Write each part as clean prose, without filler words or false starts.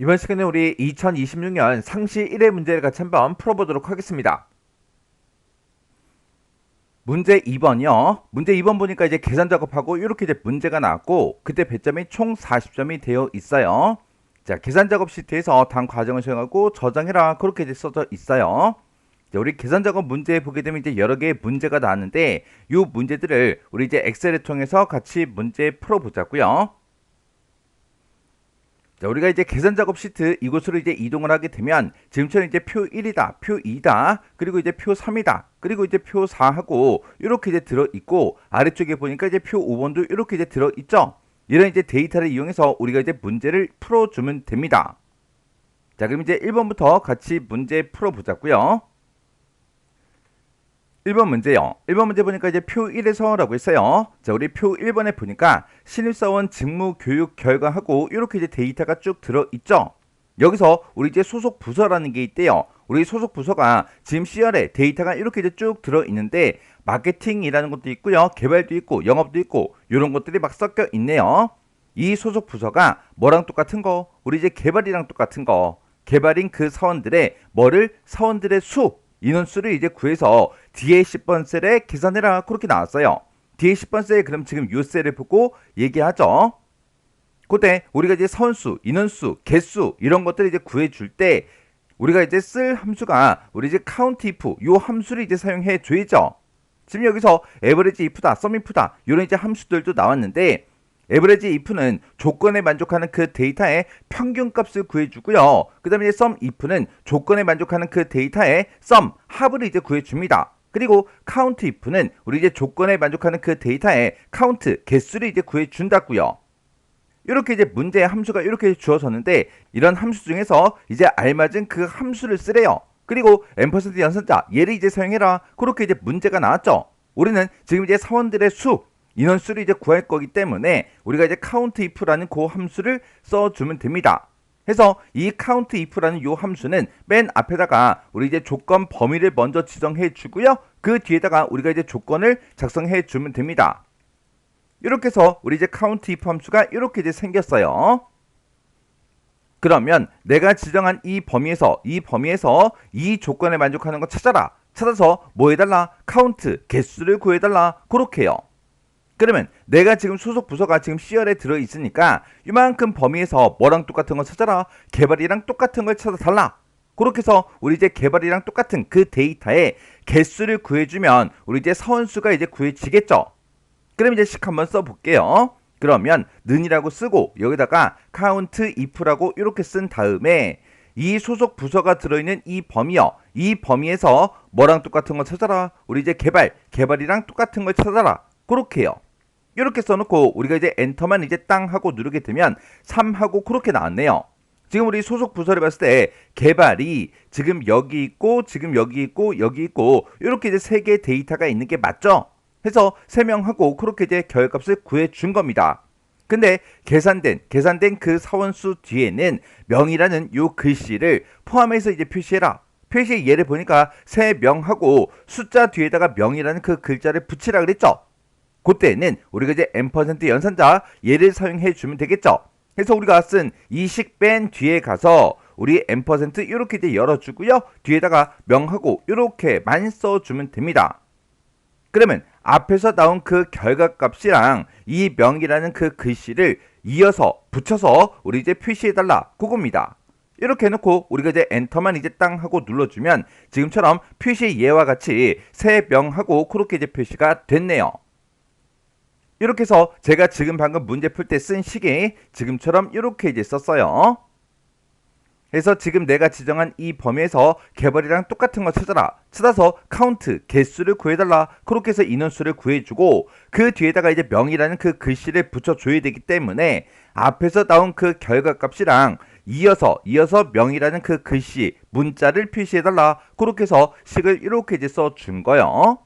이번 시간에 우리 2026년 상시 1회 문제를 같이 한번 풀어보도록 하겠습니다. 문제 2번이요. 문제 2번 보니까 이제 계산 작업하고 이렇게 이제 문제가 나왔고 그때 배점이 총 40점이 되어 있어요. 자, 계산 작업 시트에서 다음 과정을 수행하고 저장해라 그렇게 이제 써져 있어요. 자, 우리 계산 작업 문제 보게 되면 이제 여러 개의 문제가 나왔는데 이 문제들을 우리 이제 엑셀을 통해서 같이 문제 풀어보자고요. 자, 우리가 이제 계산 작업 시트 이곳으로 이제 이동을 하게 되면 지금처럼 이제 표 1이다, 표 2다, 그리고 이제 표 3이다, 그리고 이제 표 4하고 이렇게 이제 들어 있고 아래쪽에 보니까 이제 표 5번도 이렇게 이제 들어 있죠. 이런 이제 데이터를 이용해서 우리가 이제 문제를 풀어주면 됩니다. 자, 그럼 이제 1번부터 같이 문제 풀어보자고요. 1번 문제요. 1번 문제 보니까 이제 표 1에서 라고 했어요. 자, 우리 표 1번에 보니까 신입사원 직무 교육 결과하고 이렇게 이제 데이터가 쭉 들어있죠. 여기서 우리 이제 소속 부서라는 게 있대요. 우리 소속 부서가 지금 CR에 데이터가 이렇게 이제 쭉 들어있는데 마케팅이라는 것도 있고요. 개발도 있고 영업도 있고 이런 것들이 막 섞여 있네요. 이 소속 부서가 뭐랑 똑같은 거? 우리 이제 개발이랑 똑같은 거. 개발인 그 사원들의 뭐를? 사원들의 수. 인원수를 이제 구해서 뒤에 10번 셀에 계산해라 그렇게 나왔어요. 뒤에 10번 셀에 그럼 지금 요 셀을 보고 얘기하죠. 그때 우리가 이제 선수, 인원수, 개수 이런 것들을 이제 구해줄 때 우리가 이제 쓸 함수가 우리 이제 count if 요 함수를 이제 사용해 줘야죠. 지금 여기서 average if다, sum if다 이런 이제 함수들도 나왔는데 에버리지 if는 조건에 만족하는 그 데이터의 평균값을 구해주고요. 그 다음에 sum if는 조건에 만족하는 그 데이터의 sum, 합을 이제 구해줍니다. 그리고 count if는 우리 이제 조건에 만족하는 그 데이터의 count, 개수를 이제 구해준다고요. 이렇게 이제 문제의 함수가 이렇게 주어졌는데 이런 함수 중에서 이제 알맞은 그 함수를 쓰래요. 그리고 앰퍼센트 연산자 얘를 이제 사용해라. 그렇게 이제 문제가 나왔죠. 우리는 지금 이제 사원들의 수 인원수를 이제 구할 거기 때문에 우리가 이제 count if라는 그 함수를 써주면 됩니다. 해서 이 count if라는 요 함수는 맨 앞에다가 우리 이제 조건 범위를 먼저 지정해 주고요. 그 뒤에다가 우리가 이제 조건을 작성해 주면 됩니다. 이렇게 해서 우리 이제 count if 함수가 이렇게 이제 생겼어요. 그러면 내가 지정한 이 범위에서 이 조건에 만족하는 거 찾아라. 찾아서 뭐 해달라? count, 개수를 구해달라. 그렇게요. 그러면 내가 지금 소속 부서가 지금 CR에 들어있으니까 이만큼 범위에서 뭐랑 똑같은 거 찾아라. 개발이랑 똑같은 걸 찾아달라. 그렇게 해서 우리 이제 개발이랑 똑같은 그 데이터의 개수를 구해주면 우리 이제 사원수가 이제 구해지겠죠. 그럼 이제 식 한번 써볼게요. 그러면 는이라고 쓰고 여기다가 count if라고 이렇게 쓴 다음에 이 소속 부서가 들어있는 이 범위요. 이 범위에서 뭐랑 똑같은 거 찾아라. 우리 이제 개발이랑 똑같은 걸 찾아라. 그렇게요. 이렇게 써놓고 우리가 이제 엔터만 이제 땅 하고 누르게 되면 3하고 그렇게 나왔네요. 지금 우리 소속 부서를 봤을 때 개발이 지금 여기 있고 지금 여기 있고 여기 있고 이렇게 이제 세 개의 데이터가 있는 게 맞죠? 해서 세명하고 그렇게 이제 결값을 구해준 겁니다. 근데 계산된 그 사원수 뒤에는 명이라는 요 글씨를 포함해서 이제 표시해라. 표시 예를 보니까 세 명하고 숫자 뒤에다가 명이라는 그 글자를 붙이라 그랬죠? 그때는 우리가 이제 앰퍼센트 연산자 얘를 사용해 주면 되겠죠. 그래서 우리가 쓴 이 식 뺀 뒤에 가서 우리 앰퍼센트 이렇게 이제 열어주고요. 뒤에다가 명하고 이렇게만 써주면 됩니다. 그러면 앞에서 나온 그 결과값이랑 이 명이라는 그 글씨를 이어서 붙여서 우리 이제 표시해달라 그겁니다. 이렇게 해놓고 우리가 이제 엔터만 이제 땅 하고 눌러주면 지금처럼 표시 예와 같이 세 명하고 그렇게 이제 표시가 됐네요. 이렇게 해서 제가 지금 방금 문제 풀 때 쓴 식이 지금처럼 이렇게 이제 썼어요. 그래서 지금 내가 지정한 이 범위에서 개발이랑 똑같은 거 찾아라. 찾아서 count, 개수를 구해달라. 그렇게 해서 인원수를 구해주고 그 뒤에다가 이제 명이라는 그 글씨를 붙여줘야 되기 때문에 앞에서 나온 그 결과값이랑 이어서 명이라는 그 글씨, 문자를 표시해달라. 그렇게 해서 식을 이렇게 이제 써준 거예요.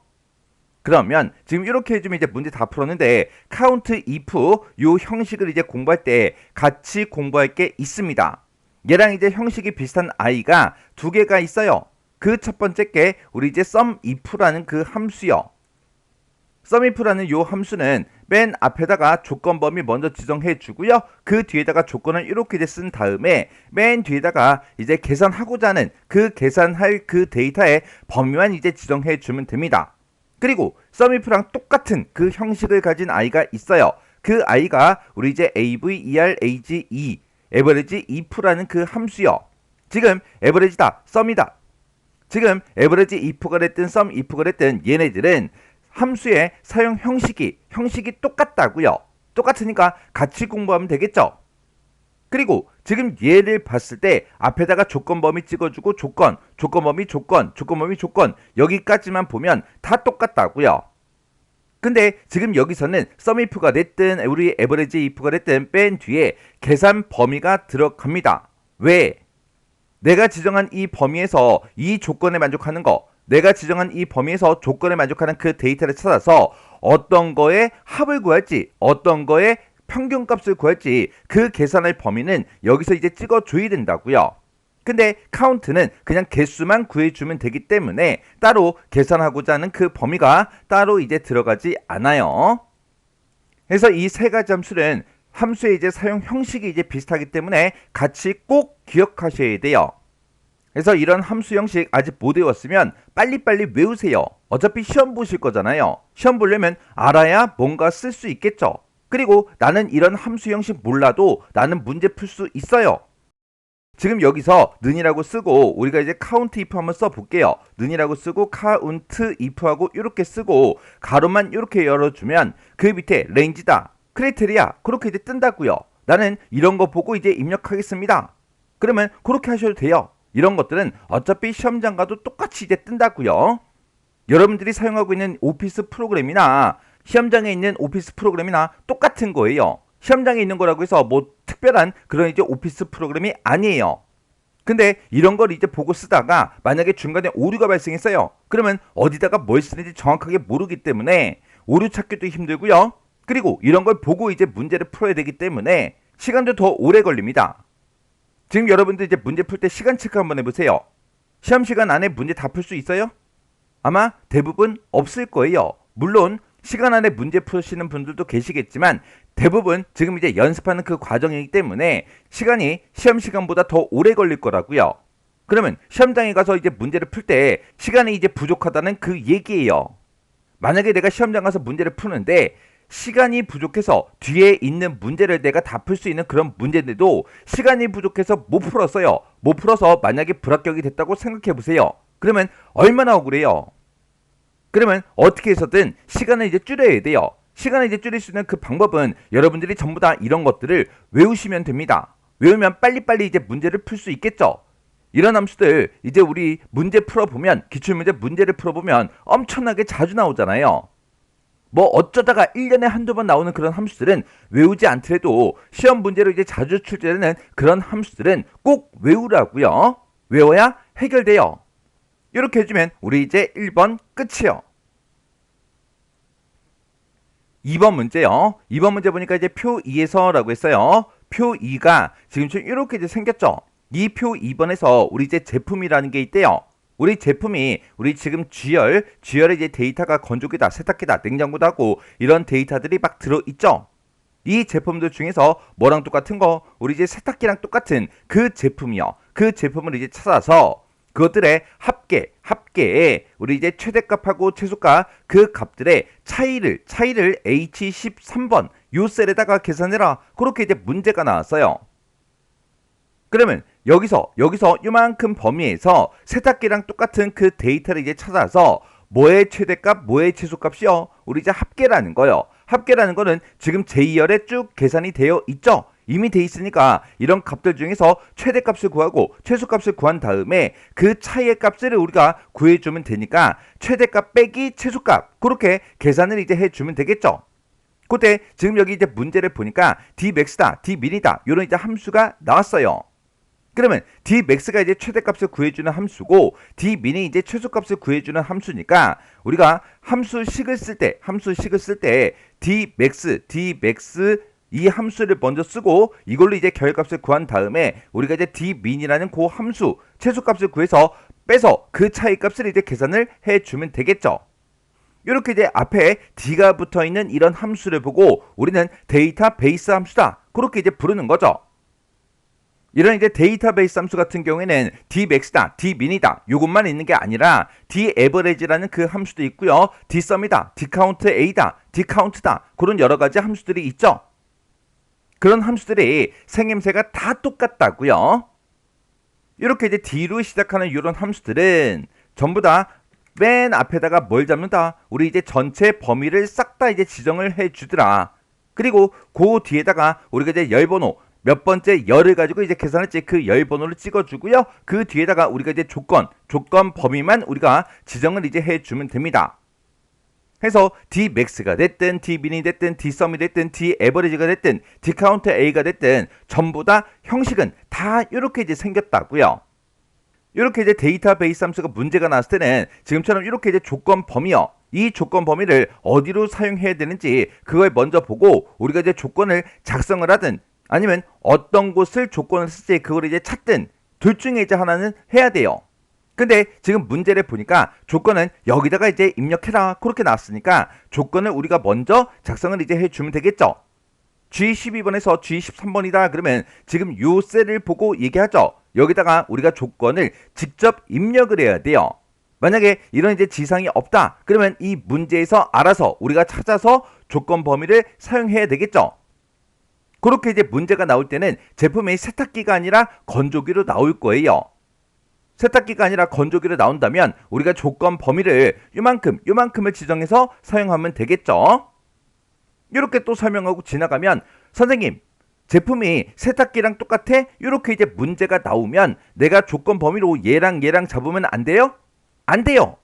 그러면 지금 이렇게 해주면 이제 문제 다 풀었는데 count if 요 형식을 이제 공부할 때 같이 공부할 게 있습니다. 얘랑 이제 형식이 비슷한 i가 두 개가 있어요. 그 첫 번째 게 우리 이제 sum if라는 그 함수요. sumif라는 요 함수는 맨 앞에다가 조건 범위 먼저 지정해 주고요. 그 뒤에다가 조건을 이렇게 이제 쓴 다음에 맨 뒤에다가 이제 계산하고자 하는 그 계산할 그 데이터의 범위만 이제 지정해 주면 됩니다. 그리고 sumif랑 똑같은 그 형식을 가진 아이가 있어요. 그 아이가 우리 이제 average average if라는 그 함수요. 지금 average다, sum이다. 지금 average if가 됐든 sum if가 됐든 얘네들은 함수의 사용 형식이 똑같다고요. 똑같으니까 같이 공부하면 되겠죠. 그리고 지금 얘를 봤을 때 앞에다가 조건 범위 찍어주고 조건 범위 조건 여기까지만 보면 다 똑같다고요. 근데 지금 여기서는 sum if가 됐든 우리 average if가 됐든 뺀 뒤에 계산 범위가 들어갑니다. 왜? 내가 지정한 이 범위에서 이 조건에 만족하는 거, 내가 지정한 이 범위에서 조건에 만족하는 그 데이터를 찾아서 어떤 거에 합을 구할지, 어떤 거에 평균값을 구할지 그 계산할 범위는 여기서 이제 찍어줘야 된다고요. 근데 카운트는 그냥 개수만 구해주면 되기 때문에 따로 계산하고자 하는 그 범위가 따로 이제 들어가지 않아요. 그래서 이 세 가지 함수는 함수의 이제 사용 형식이 이제 비슷하기 때문에 같이 꼭 기억하셔야 돼요. 그래서 이런 함수 형식 아직 못 외웠으면 빨리빨리 외우세요. 어차피 시험 보실 거잖아요. 시험 보려면 알아야 뭔가 쓸 수 있겠죠. 그리고 나는 이런 함수 형식 몰라도 나는 문제 풀 수 있어요. 지금 여기서 는이라고 쓰고 우리가 이제 count if 한번 써볼게요. 는이라고 쓰고 count if하고 이렇게 쓰고 가로만 이렇게 열어주면 그 밑에 range다, 크라이테리아 그렇게 이제 뜬다고요. 나는 이런 거 보고 이제 입력하겠습니다. 그러면 그렇게 하셔도 돼요. 이런 것들은 어차피 시험장 가도 똑같이 이제 뜬다고요. 여러분들이 사용하고 있는 오피스 프로그램이나 시험장에 있는 오피스 프로그램이나 똑같은 거예요. 시험장에 있는 거라고 해서 뭐 특별한 그런 이제 오피스 프로그램이 아니에요. 근데 이런 걸 이제 보고 쓰다가 만약에 중간에 오류가 발생했어요. 그러면 어디다가 뭘 쓰는지 정확하게 모르기 때문에 오류 찾기도 힘들고요. 그리고 이런 걸 보고 이제 문제를 풀어야 되기 때문에 시간도 더 오래 걸립니다. 지금 여러분들 이제 문제 풀 때 시간 체크 한번 해보세요. 시험 시간 안에 문제 다 풀 수 있어요? 아마 대부분 없을 거예요. 물론 시간 안에 문제 푸시는 분들도 계시겠지만 대부분 지금 이제 연습하는 그 과정이기 때문에 시간이 시험 시간보다 더 오래 걸릴 거라고요. 그러면 시험장에 가서 이제 문제를 풀 때 시간이 이제 부족하다는 그 얘기예요. 만약에 내가 시험장 가서 문제를 푸는데 시간이 부족해서 뒤에 있는 문제를 내가 다 풀 수 있는 그런 문제인데도 시간이 부족해서 못 풀었어요. 못 풀어서 만약에 불합격이 됐다고 생각해 보세요. 그러면 얼마나 억울해요. 그러면 어떻게 해서든 시간을 이제 줄여야 돼요. 시간을 이제 줄일 수 있는 그 방법은 여러분들이 전부 다 이런 것들을 외우시면 됩니다. 외우면 빨리빨리 이제 문제를 풀 수 있겠죠. 이런 함수들 이제 우리 문제 풀어보면 기출문제 문제를 풀어보면 엄청나게 자주 나오잖아요. 뭐 어쩌다가 1년에 한두 번 나오는 그런 함수들은 외우지 않더라도 시험 문제로 이제 자주 출제되는 그런 함수들은 꼭 외우라고요. 외워야 해결돼요. 이렇게 해주면 우리 이제 1번 끝이요. 2번 문제요. 2번 문제 보니까 이제 표 2에서라고 했어요. 표 2가 지금처럼 이렇게 이제 생겼죠. 이 표 2번에서 우리 이제 제품이라는 게 있대요. 우리 제품이 우리 지금 G열에 이제 데이터가 건조기다, 세탁기다, 냉장고다 하고 이런 데이터들이 막 들어있죠. 이 제품들 중에서 뭐랑 똑같은 거? 우리 이제 세탁기랑 똑같은 그 제품이요. 그 제품을 이제 찾아서 그것들의 합계에 우리 이제 최대값하고 최소값 그 값들의 차이를 H13번 요 셀에다가 계산해라. 그렇게 이제 문제가 나왔어요. 그러면 여기서 요만큼 범위에서 세탁기랑 똑같은 그 데이터를 이제 찾아서 뭐의 최대값, 뭐의 최소값이요? 우리 이제 합계라는 거요. 합계라는 거는 지금 제2열에 쭉 계산이 되어 있죠. 이미 돼 있으니까 이런 값들 중에서 최대값을 구하고 최소값을 구한 다음에 그 차이의 값을 우리가 구해주면 되니까 최대값 빼기 최소값 그렇게 계산을 이제 해주면 되겠죠. 그때 지금 여기 이제 문제를 보니까 dmax다, dmin이다 이런 이제 함수가 나왔어요. 그러면 dmax가 이제 최대값을 구해주는 함수고 dmin이 이제 최소값을 구해주는 함수니까 우리가 함수식을 쓸 때 dmax 이 함수를 먼저 쓰고 이걸로 이제 결값을 구한 다음에 우리가 이제 dmin이라는 그 함수 최소값을 구해서 빼서 그 차이값을 이제 계산을 해주면 되겠죠. 이렇게 이제 앞에 D가 붙어 있는 이런 함수를 보고 우리는 데이터베이스 함수다. 그렇게 이제 부르는 거죠. 이런 이제 데이터베이스 함수 같은 경우에는 Dmax다, Dmin이다. 요것만 있는 게 아니라 Daverage라는 그 함수도 있고요. Dsum이다, DcountA다, Dcount다. 그런 여러 가지 함수들이 있죠. 그런 함수들이 생김새가 다 똑같다고요. 이렇게 이제 D로 시작하는 이런 함수들은 전부 다 맨 앞에다가 뭘 잡는다? 우리 이제 전체 범위를 싹 다 이제 지정을 해 주더라. 그리고 그 뒤에다가 우리가 이제 열번호 몇 번째 열을 가지고 이제 계산했지 그 열 번호를 찍어주고요. 그 뒤에다가 우리가 이제 조건 범위만 우리가 지정을 이제 해주면 됩니다. 해서 Dmax가 됐든 Dmin이 됐든 Dsum이 됐든 Daverage가 됐든 DcountA가 됐든 전부 다 형식은 다 이렇게 이제 생겼다고요. 이렇게 이제 데이터베이스 함수가 문제가 나왔을 때는 지금처럼 이렇게 이제 조건 범위요. 이 조건 범위를 어디로 사용해야 되는지 그걸 먼저 보고 우리가 이제 조건을 작성을 하든 아니면 어떤 곳을 조건을 쓸지 그걸 이제 찾든 둘 중에 이제 하나는 해야 돼요. 근데 지금 문제를 보니까 조건은 여기다가 이제 입력해라 그렇게 나왔으니까 조건을 우리가 먼저 작성을 이제 해주면 되겠죠. G12번에서 G13번이다 그러면 지금 요 셀을 보고 얘기하죠. 여기다가 우리가 조건을 직접 입력을 해야 돼요. 만약에 이런 이제 지상이 없다 그러면 이 문제에서 알아서 우리가 찾아서 조건 범위를 사용해야 되겠죠. 그렇게 이제 문제가 나올 때는 제품의 세탁기가 아니라 건조기로 나올 거예요. 세탁기가 아니라 건조기로 나온다면 우리가 조건 범위를 요만큼을 지정해서 사용하면 되겠죠. 이렇게 또 설명하고 지나가면 선생님 제품이 세탁기랑 똑같아? 이렇게 이제 문제가 나오면 내가 조건 범위로 얘랑 잡으면 안 돼요? 안 돼요.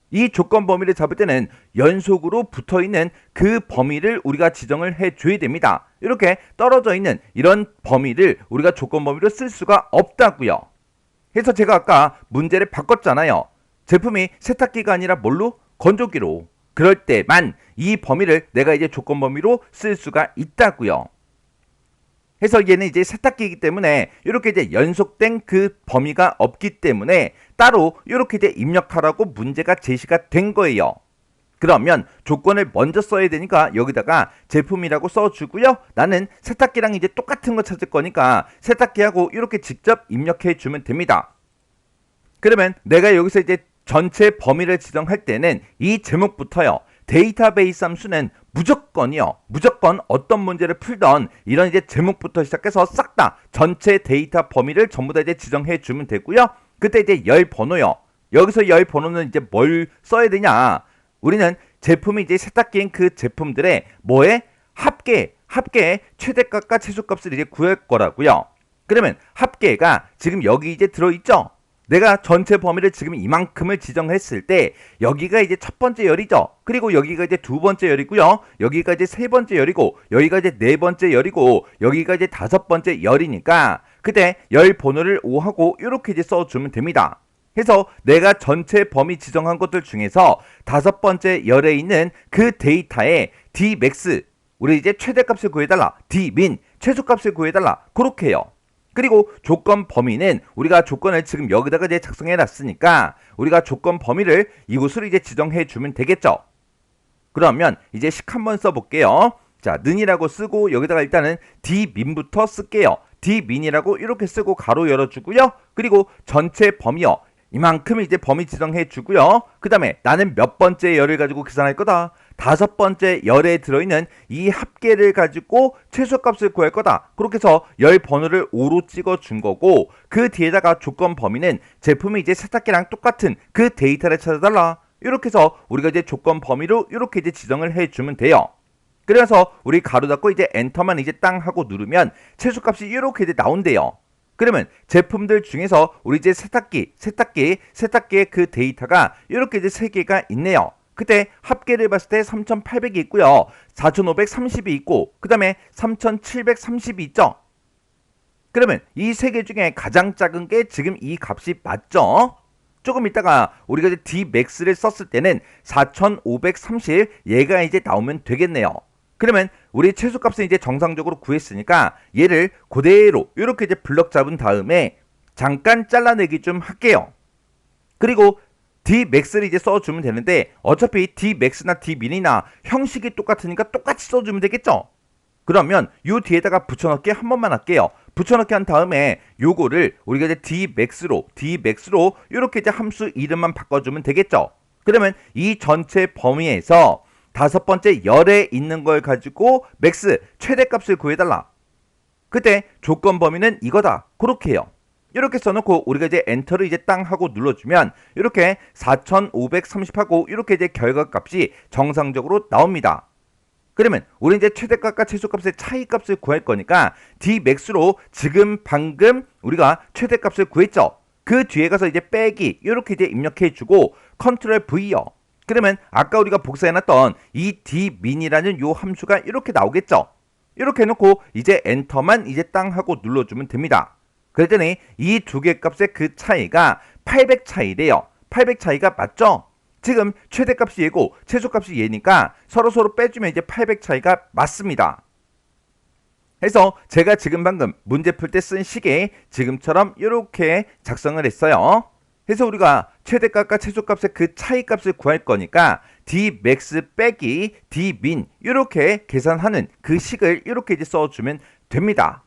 이 조건 범위를 잡을 때는 연속으로 붙어있는 그 범위를 우리가 지정을 해줘야 됩니다. 이렇게 떨어져 있는 이런 범위를 우리가 조건 범위로 쓸 수가 없다고요. 그래서 제가 아까 문제를 바꿨잖아요. 제품이 세탁기가 아니라 뭘로? 건조기로. 그럴 때만 이 범위를 내가 이제 조건 범위로 쓸 수가 있다고요. 그래서 얘는 이제 세탁기이기 때문에 이렇게 이제 연속된 그 범위가 없기 때문에 따로 이렇게 이제 입력하라고 문제가 제시가 된 거예요. 그러면 조건을 먼저 써야 되니까 여기다가 제품이라고 써주고요. 나는 세탁기랑 이제 똑같은 거 찾을 거니까 세탁기하고 이렇게 직접 입력해 주면 됩니다. 그러면 내가 여기서 이제 전체 범위를 지정할 때는 이 제목부터요. 데이터베이스 함수는 무조건 어떤 문제를 풀던 이런 이제 제목부터 시작해서 싹 다 전체 데이터 범위를 전부 다 이제 지정해 주면 되고요. 그때 이제 열 번호요. 여기서 열 번호는 이제 뭘 써야 되냐? 우리는 제품이 이제 세탁기인 그 제품들의 뭐에 합계 최대값과 최소값을 이제 구할 거라고요. 그러면 합계가 지금 여기 이제 들어있죠? 내가 전체 범위를 지금 이만큼을 지정했을 때 여기가 이제 첫 번째 열이죠. 그리고 여기가 이제 두 번째 열이고요. 여기가 이제 세 번째 열이고 여기가 이제 네 번째 열이고 여기가 이제 다섯 번째 열이니까 그때 열 번호를 5하고 이렇게 이제 써주면 됩니다. 그래서 내가 전체 범위 지정한 것들 중에서 다섯 번째 열에 있는 그 데이터의 Dmax 우리 이제 최대값을 구해달라. Dmin 최소값을 구해달라. 그렇게 해요. 그리고 조건 범위는 우리가 조건을 지금 여기다가 이제 작성해 놨으니까 우리가 조건 범위를 이곳으로 이제 지정해 주면 되겠죠. 그러면 이제 식 한번 써볼게요. 자, 는이라고 쓰고 여기다가 일단은 D민부터 쓸게요. D민이라고 이렇게 쓰고 가로 열어주고요. 그리고 전체 범위요. 이만큼 이제 범위 지정해 주고요. 그 다음에 나는 몇 번째 열을 가지고 계산할 거다. 다섯 번째 열에 들어있는 이 합계를 가지고 최소값을 구할 거다. 그렇게 해서 열 번호를 5로 찍어 준 거고 그 뒤에다가 조건 범위는 제품이 이제 세탁기랑 똑같은 그 데이터를 찾아달라. 이렇게 해서 우리가 이제 조건 범위로 이렇게 이제 지정을 해주면 돼요. 그래서 우리 가로 닫고 이제 엔터만 이제 땅 하고 누르면 최소값이 이렇게 이제 나온대요. 그러면 제품들 중에서 우리 이제 세탁기의 그 데이터가 이렇게 이제 세 개가 있네요. 그때 합계를 봤을 때 3800이 있고요. 4530이 있고 그 다음에 3730이 있죠. 그러면 이 세 개 중에 가장 작은 게 지금 이 값이 맞죠? 조금 있다가 우리가 이제 Dmax를 썼을 때는 4530 얘가 이제 나오면 되겠네요. 그러면 우리 최소값은 이제 정상적으로 구했으니까 얘를 그대로 이렇게 이제 블럭 잡은 다음에 잠깐 잘라내기 좀 할게요. 그리고 dmax를 이제 써주면 되는데 어차피 dmax나 dmin이나 형식이 똑같으니까 똑같이 써주면 되겠죠. 그러면 요 뒤에다가 붙여넣기 한 번만 할게요. 붙여넣기 한 다음에 요거를 우리가 이제 dmax로 이렇게 이제 함수 이름만 바꿔주면 되겠죠. 그러면 이 전체 범위에서 다섯 번째 열에 있는 걸 가지고 맥스 최대값을 구해달라. 그때 조건 범위는 이거다. 그렇게 해요. 이렇게 써놓고 우리가 이제 엔터를 이제 땅 하고 눌러주면 이렇게 4530하고 이렇게 이제 결과값이 정상적으로 나옵니다. 그러면 우리 이제 최대값과 최소값의 차이값을 구할 거니까 dmax로 지금 방금 우리가 최대값을 구했죠. 그 뒤에 가서 이제 빼기 이렇게 이제 입력해주고 컨트롤 V요. 그러면 아까 우리가 복사해놨던 이 dmin이라는 요 함수가 이렇게 나오겠죠. 이렇게 해놓고 이제 엔터만 이제 땅 하고 눌러주면 됩니다. 그랬더니 이 두 개 값의 그 차이가 800 차이래요. 800 차이가 맞죠? 지금 최대값이 얘고 최소값이 얘니까 서로 빼주면 이제 800 차이가 맞습니다. 해서 제가 지금 방금 문제 풀 때 쓴 식에 지금처럼 이렇게 작성을 했어요. 해서 우리가 최대값과 최소값의 그 차이값을 구할 거니까 dmax 빼기 dmin 이렇게 계산하는 그 식을 이렇게 이제 써주면 됩니다.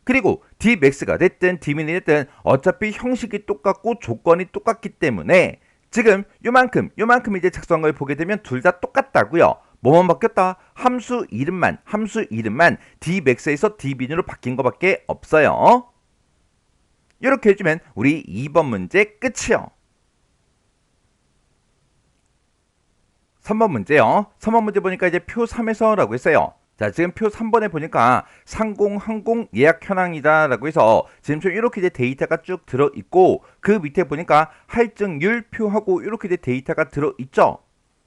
그리고 dmax가 됐든 dmin이 됐든 어차피 형식이 똑같고 조건이 똑같기 때문에 지금 요만큼 이제 작성을 보게 되면 둘 다 똑같다고요. 뭐만 바뀌었다? 함수 이름만 dmax에서 dmin으로 바뀐 것밖에 없어요. 이렇게 해주면 우리 2번 문제 끝이요. 3번 문제요. 3번 문제 보니까 이제 표 3에서 라고 했어요. 자, 지금 표 3번에 보니까 상공 예약 현황이다 라고 해서 지금 좀 이렇게 이제 데이터가 쭉 들어있고 그 밑에 보니까 할증률 표하고 이렇게 이제 데이터가 들어있죠.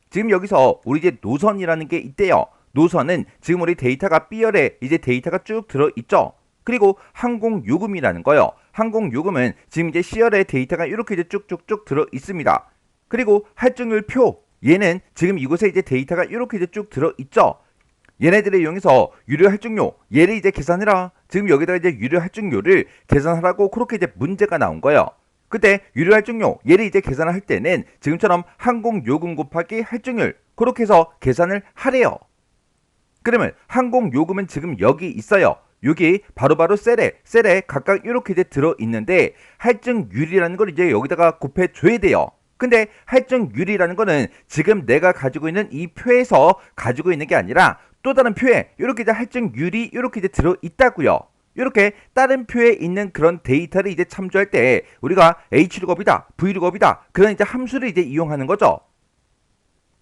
지금 여기서 우리 이제 노선이라는 게 있대요. 노선은 지금 우리 데이터가 B열에 이제 데이터가 쭉 들어있죠. 그리고 항공요금이라는 거요. 항공요금은 지금 이제 C열에 데이터가 이렇게 이제 쭉쭉쭉 들어있습니다. 그리고 할증률 표 얘는 지금 이곳에 이제 데이터가 이렇게 이제 쭉 들어있죠. 얘네들을 이용해서 유료 할증료 얘를 이제 계산해라. 지금 여기다가 이제 유료 할증료를 계산하라고 그렇게 이제 문제가 나온 거예요. 그때 유료 할증료 얘를 이제 계산을 할 때는 지금처럼 항공요금 곱하기 할증률 그렇게 해서 계산을 하래요. 그러면 항공요금은 지금 여기 있어요. 여기 바로바로 셀에 각각 이렇게 이제 들어있는데 할증률이라는 걸 이제 여기다가 곱해줘야 돼요. 근데 할증률이라는 거는 지금 내가 가지고 있는 이 표에서 가지고 있는 게 아니라 또 다른 표에 이렇게 이제 할증률이 이렇게 이제 들어있다고요. 이렇게 다른 표에 있는 그런 데이터를 이제 참조할 때 우리가 H룩업이다, V룩업이다 그런 이제 함수를 이제 이용하는 거죠.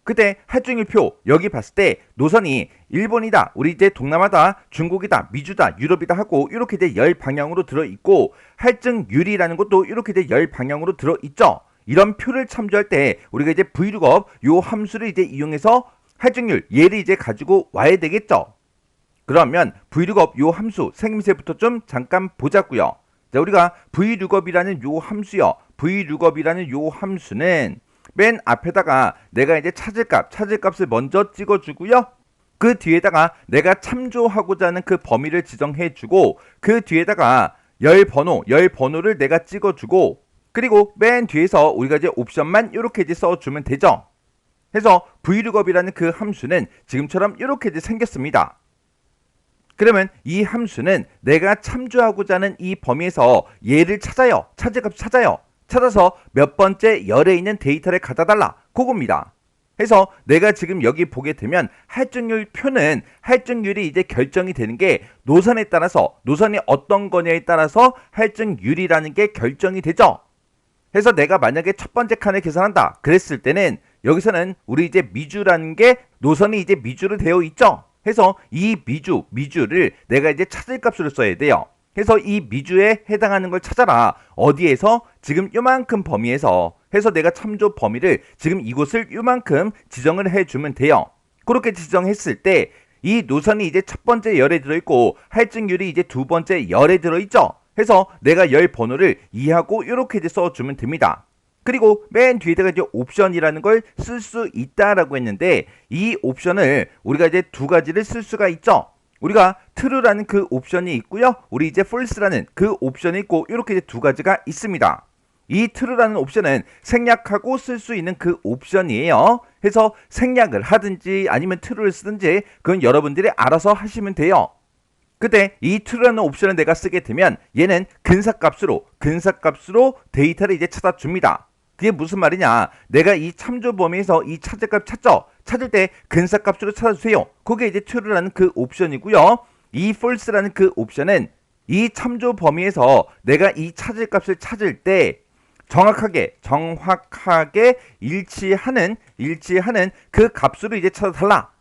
그때 할증률표 여기 봤을 때 노선이 일본이다, 우리 이제 동남아다, 중국이다, 미주다, 유럽이다 하고 이렇게 이제 열 방향으로 들어있고 할증률이라는 것도 이렇게 이제 열 방향으로 들어있죠. 이런 표를 참조할 때 우리가 이제 V룩업 요 함수를 이제 이용해서 할증률 얘를 이제 가지고 와야 되겠죠. 그러면 V룩업 요 함수 생김새부터 좀 잠깐 보자고요. 자, 우리가 V룩업이라는 요 함수요. V룩업이라는 요 함수는 맨 앞에다가 내가 이제 찾을 값을 먼저 찍어주고요. 그 뒤에다가 내가 참조하고자 하는 그 범위를 지정해주고 그 뒤에다가 열 번호를 내가 찍어주고 그리고 맨 뒤에서 우리가 이제 옵션만 이렇게 이제 써주면 되죠. 해서 V룩업이라는 그 함수는 지금처럼 이렇게 이제 생겼습니다. 그러면 이 함수는 내가 참조하고자 하는 이 범위에서 얘를 찾아요. 찾을 값 찾아요. 찾아서 몇 번째 열에 있는 데이터를 갖다 달라. 그겁니다. 해서 내가 지금 여기 보게 되면 할증률 표는 할증률이 이제 결정이 되는 게 노선에 따라서 노선이 어떤 거냐에 따라서 할증률이라는 게 결정이 되죠. 해서 내가 만약에 첫 번째 칸을 계산한다 그랬을 때는 여기서는 우리 이제 미주라는 게 노선이 이제 미주로 되어 있죠. 해서 이 미주를 내가 이제 찾을 값으로 써야 돼요. 해서 이 미주에 해당하는 걸 찾아라. 어디에서? 지금 요만큼 범위에서 해서 내가 참조 범위를 지금 이곳을 요만큼 지정을 해주면 돼요. 그렇게 지정했을 때 이 노선이 이제 첫 번째 열에 들어있고 할증률이 이제 두 번째 열에 들어있죠. 해서 내가 열 번호를 2하고 이렇게 이제 써주면 됩니다. 그리고 맨 뒤에다가 이제 옵션이라는 걸 쓸 수 있다라고 했는데 이 옵션을 우리가 이제 두 가지를 쓸 수가 있죠. 우리가 true라는 그 옵션이 있고요. 우리 이제 false라는 그 옵션이 있고 이렇게 이제 두 가지가 있습니다. 이 true라는 옵션은 생략하고 쓸 수 있는 그 옵션이에요. 해서 생략을 하든지 아니면 true를 쓰든지 그건 여러분들이 알아서 하시면 돼요. 근데 이 true라는 옵션을 내가 쓰게 되면 얘는 근사값으로 데이터를 이제 찾아줍니다. 그게 무슨 말이냐? 내가 이 참조 범위에서 이 찾을값 찾죠? 찾을 때 근사값으로 찾아주세요. 그게 이제 true라는 그 옵션이고요. 이 false라는 그 옵션은 이 참조 범위에서 내가 이 찾을 값을 찾을 때 정확하게 일치하는 그 값으로 이제 찾아달라.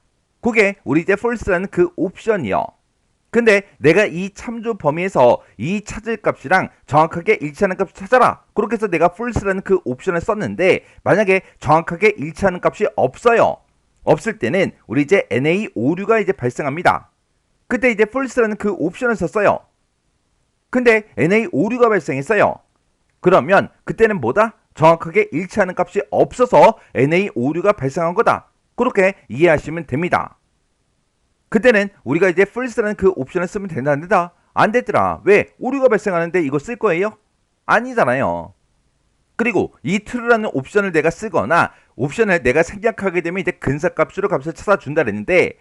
그게 우리 이제 false라는 그 옵션이요. 근데 내가 이 참조 범위에서 이 찾을 값이랑 정확하게 일치하는 값을 찾아라. 그렇게 해서 내가 false라는 그 옵션을 썼는데 만약에 정확하게 일치하는 값이 없어요. 없을 때는 우리 이제 NA 오류가 이제 발생합니다. 그때 이제 false라는 그 옵션을 썼어요. 근데 NA 오류가 발생했어요. 그러면 그때는 뭐다? 정확하게 일치하는 값이 없어서 NA 오류가 발생한 거다. 그렇게 이해하시면 됩니다. 그때는 우리가 이제 false라는 그 옵션을 쓰면 된다는데다. 안 됐더라. 왜? 오류가 발생하는데 이거 쓸 거예요? 아니잖아요. 그리고 이 true라는 옵션을 내가 쓰거나 옵션을 내가 생략하게 되면 이제 근사값으로 값을 찾아준다 그랬는데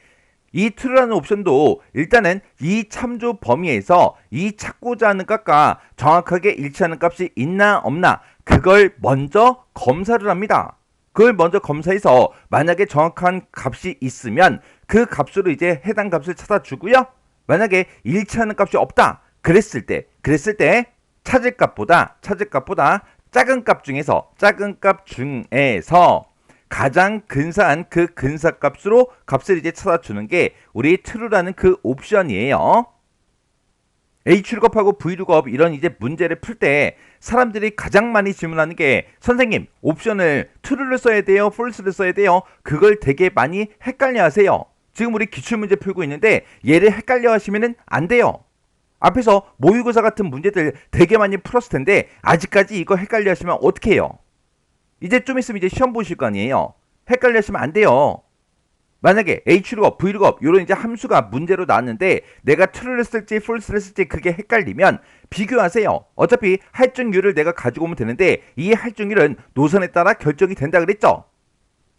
이 true라는 옵션도 일단은 이 참조 범위에서 이 찾고자 하는 값과 정확하게 일치하는 값이 있나 없나 그걸 먼저 검사를 합니다. 그걸 먼저 검사해서 만약에 정확한 값이 있으면 그 값으로 이제 해당 값을 찾아주고요. 만약에 일치하는 값이 없다 그랬을 때 찾을 값보다 작은 값 중에서 가장 근사한 그 근사값으로 값을 이제 찾아주는 게 우리 true라는 그 옵션이에요. Hlookup Vlookup 이런 이제 문제를 풀 때 사람들이 가장 많이 질문하는 게 선생님 옵션을 true를 써야 돼요? false를 써야 돼요? 그걸 되게 많이 헷갈려 하세요. 지금 우리 기출문제 풀고 있는데 얘를 헷갈려 하시면 안 돼요. 앞에서 모의고사 같은 문제들 되게 많이 풀었을 텐데 아직까지 이거 헷갈려 하시면 어떻게 해요? 이제 좀 있으면 이제 시험 보실 거 아니에요. 헷갈려 하시면 안 돼요. 만약에 Hlookup, Vlookup 이런 이제 함수가 문제로 나왔는데 내가 true를 쓸지 false를 쓸지 그게 헷갈리면 비교하세요. 어차피 할증률을 내가 가지고 오면 되는데 이 할증률은 노선에 따라 결정이 된다 그랬죠.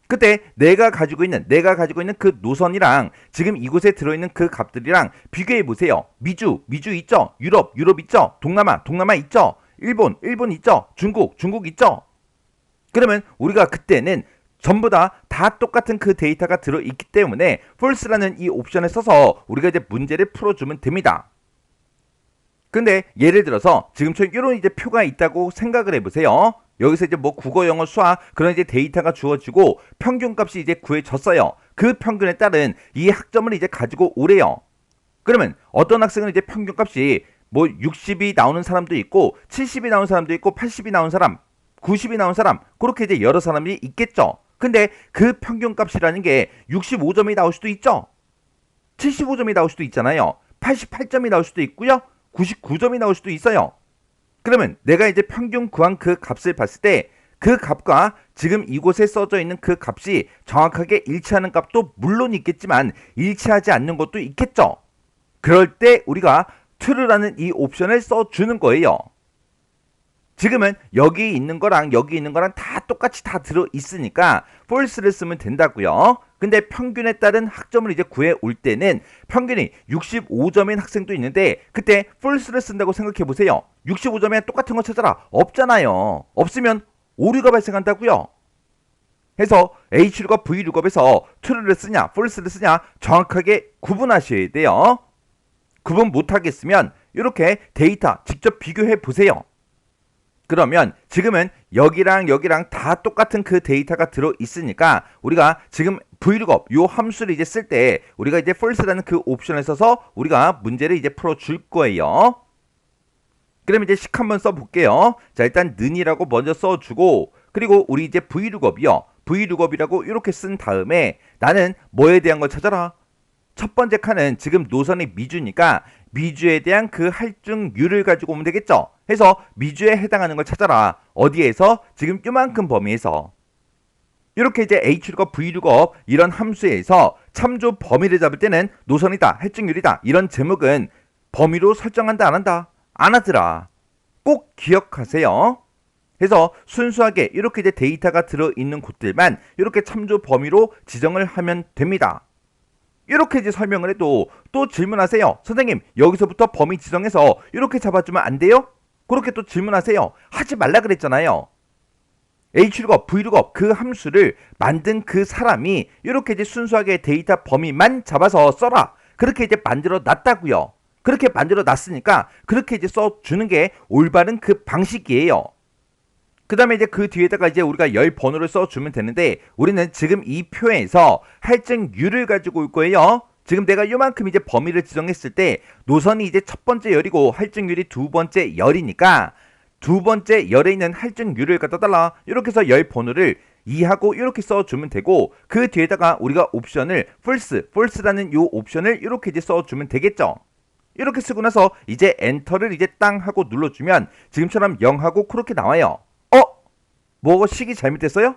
그때 내가 가지고 있는 그 노선이랑 지금 이곳에 들어있는 그 값들이랑 비교해 보세요. 미주 있죠? 유럽 있죠? 동남아 있죠? 일본 있죠? 중국 있죠? 그러면 우리가 그때는 전부 다 똑같은 그 데이터가 들어있기 때문에 false라는 이 옵션을 써서 우리가 이제 문제를 풀어주면 됩니다. 근데 예를 들어서 지금처럼 이런 이제 표가 있다고 생각을 해보세요. 여기서 이제 뭐 국어, 영어, 수학 그런 이제 데이터가 주어지고 평균값이 이제 구해졌어요. 그 평균에 따른 이 학점을 이제 가지고 오래요. 그러면 어떤 학생은 이제 평균값이 뭐 60이 나오는 사람도 있고 70이 나오는 사람도 있고 80이 나오는 사람 90이 나온 사람 그렇게 이제 여러 사람이 있겠죠. 근데 그 평균값이라는 게 65점이 나올 수도 있죠. 75점이 나올 수도 있잖아요. 88점이 나올 수도 있고요. 99점이 나올 수도 있어요. 그러면 내가 이제 평균 구한 그 값을 봤을 때 그 값과 지금 이곳에 써져 있는 그 값이 정확하게 일치하는 값도 물론 있겠지만 일치하지 않는 것도 있겠죠. 그럴 때 우리가 true라는 이 옵션을 써주는 거예요. 지금은 여기 있는 거랑 다 똑같이 다 들어있으니까 false를 쓰면 된다고요. 근데 평균에 따른 학점을 이제 구해 올 때는 평균이 65점인 학생도 있는데 그때 false를 쓴다고 생각해 보세요. 65점이랑 똑같은 거 찾아라. 없잖아요. 없으면 오류가 발생한다고요. 해서 Hlookup과 Vlookup에서 true를 쓰냐 false를 쓰냐 정확하게 구분하셔야 돼요. 구분 못하겠으면 이렇게 데이터 직접 비교해 보세요. 그러면 지금은 여기랑 다 똑같은 그 데이터가 들어있으니까 우리가 지금 Vlookup 요 함수를 이제 쓸 때 우리가 이제 false라는 그 옵션을 써서 우리가 문제를 이제 풀어줄 거예요. 그럼 이제 식 한번 써볼게요. 자, 일단 는이라고 먼저 써주고 그리고 우리 이제 Vlookup이요. Vlookup이라고 이렇게 쓴 다음에 나는 뭐에 대한 걸 찾아라? 첫 번째 칸은 지금 노선이 미주니까 미주에 대한 그 할증률을 가지고 오면 되겠죠. 해서 미주에 해당하는 걸 찾아라. 어디에서? 지금 요만큼 범위에서. 이렇게 이제 Hlookup, Vlookup 이런 함수에서 참조 범위를 잡을 때는 노선이다, 할증률이다 이런 제목은 범위로 설정한다 안 한다? 안 하더라. 꼭 기억하세요. 해서 순수하게 이렇게 이제 데이터가 들어있는 곳들만 이렇게 참조 범위로 지정을 하면 됩니다. 이렇게 이제 설명을 해도 또 질문하세요. 선생님, 여기서부터 범위 지정해서 이렇게 잡아주면 안 돼요? 그렇게 또 질문하세요. 하지 말라 그랬잖아요. HLOOKUP, VLOOKUP 그 함수를 만든 그 사람이 이렇게 이제 순수하게 데이터 범위만 잡아서 써라. 그렇게 이제 만들어 놨다고요. 그렇게 만들어 놨으니까 그렇게 이제 써주는 게 올바른 그 방식이에요. 그 다음에 이제 그 뒤에다가 이제 우리가 열 번호를 써주면 되는데, 우리는 지금 이 표에서 할증률을 가지고 올 거예요. 지금 내가 요만큼 이제 범위를 지정했을 때 노선이 이제 첫 번째 열이고 할증률이 두 번째 열이니까 두 번째 열에 있는 할증률을 갖다 달라. 이렇게 해서 열 번호를 2하고 이렇게 써주면 되고, 그 뒤에다가 우리가 옵션을 false라는 요 옵션을 이렇게 이제 써주면 되겠죠. 이렇게 쓰고 나서 이제 엔터를 이제 땅 하고 눌러주면 지금처럼 0하고 그렇게 나와요. 뭐 식이 잘못됐어요?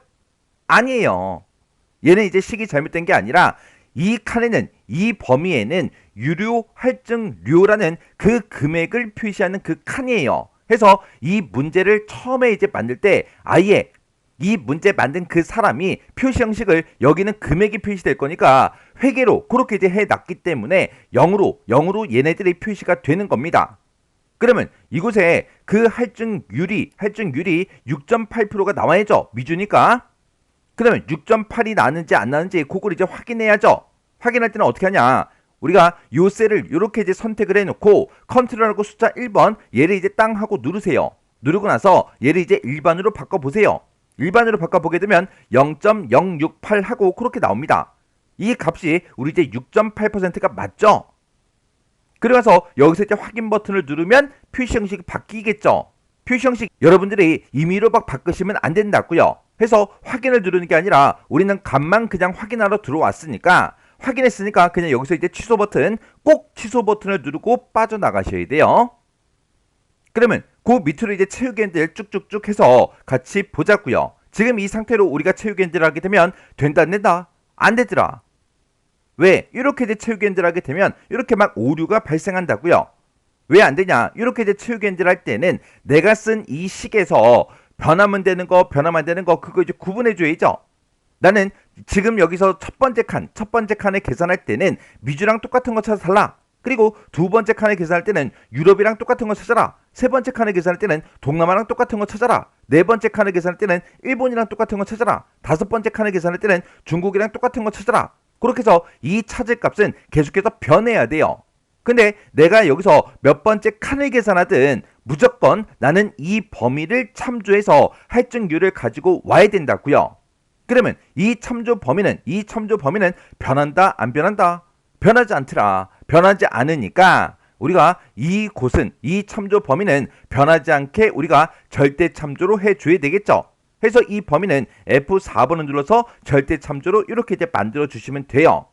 아니에요. 얘는 이제 식이 잘못된 게 아니라 이 칸에는, 이 범위에는 유료 할증료라는 그 금액을 표시하는 그 칸이에요. 해서 이 문제를 처음에 이제 만들 때 아예 이 문제 만든 그 사람이 표시 형식을 여기는 금액이 표시될 거니까 회계로 그렇게 이제 해놨기 때문에 0으로 얘네들이 표시가 되는 겁니다. 그러면 이곳에 그 할증률이 6.8%가 나와야죠. 미주니까. 그러면 6.8이 나는지 안 나는지 그걸 이제 확인해야죠. 확인할 때는 어떻게 하냐? 우리가 요 셀을 이렇게 이제 선택을 해놓고 컨트롤하고 숫자 1번 얘를 이제 땅 하고 누르세요. 누르고 나서 얘를 이제 일반으로 바꿔보세요. 일반으로 바꿔보게 되면 0.068 하고 그렇게 나옵니다. 이 값이 우리 이제 6.8%가 맞죠? 그래서 여기서 이제 확인 버튼을 누르면 표시 형식이 바뀌겠죠. 표시 형식 여러분들이 임의로 막 바꾸시면 안 된다고요. 해서 확인을 누르는 게 아니라 우리는 값만 그냥 확인하러 들어왔으니까, 확인했으니까 그냥 여기서 이제 취소 버튼, 꼭 취소 버튼을 누르고 빠져나가셔야 돼요. 그러면 그 밑으로 이제 채우기엔들 쭉쭉쭉 해서 같이 보자고요. 지금 이 상태로 우리가 채우기엔들을 하게 되면 된다 안 된다? 안 되더라. 왜? 이렇게 이제 채우기엔들을 하게 되면 이렇게 막 오류가 발생한다고요. 왜 안 되냐? 이렇게 이제 채우기엔들을 할 때는 내가 쓴 이 식에서 변하면 되는 거, 변하면 안 되는 거 그거 이제 구분해 줘야죠. 나는 지금 여기서 첫 번째 칸에 계산할 때는 미주랑 똑같은 거 찾아 달라. 그리고 두 번째 칸에 계산할 때는 유럽이랑 똑같은 거 찾아라. 세 번째 칸에 계산할 때는 동남아랑 똑같은 거 찾아라. 네 번째 칸에 계산할 때는 일본이랑 똑같은 거 찾아라. 다섯 번째 칸에 계산할 때는 중국이랑 똑같은 거 찾아라. 그렇게 해서 이 찾을 값은 계속해서 변해야 돼요. 근데 내가 여기서 몇 번째 칸을 계산하든 무조건 나는 이 범위를 참조해서 할증률을 가지고 와야 된다고요. 그러면 이 참조 범위는 변한다 안 변한다? 변하지 않더라. 변하지 않으니까 우리가 이곳은, 이 참조 범위는 변하지 않게 우리가 절대 참조로 해줘야 되겠죠. 해서 이 범위는 F4번을 눌러서 절대 참조로 이렇게 이제 만들어 주시면 돼요.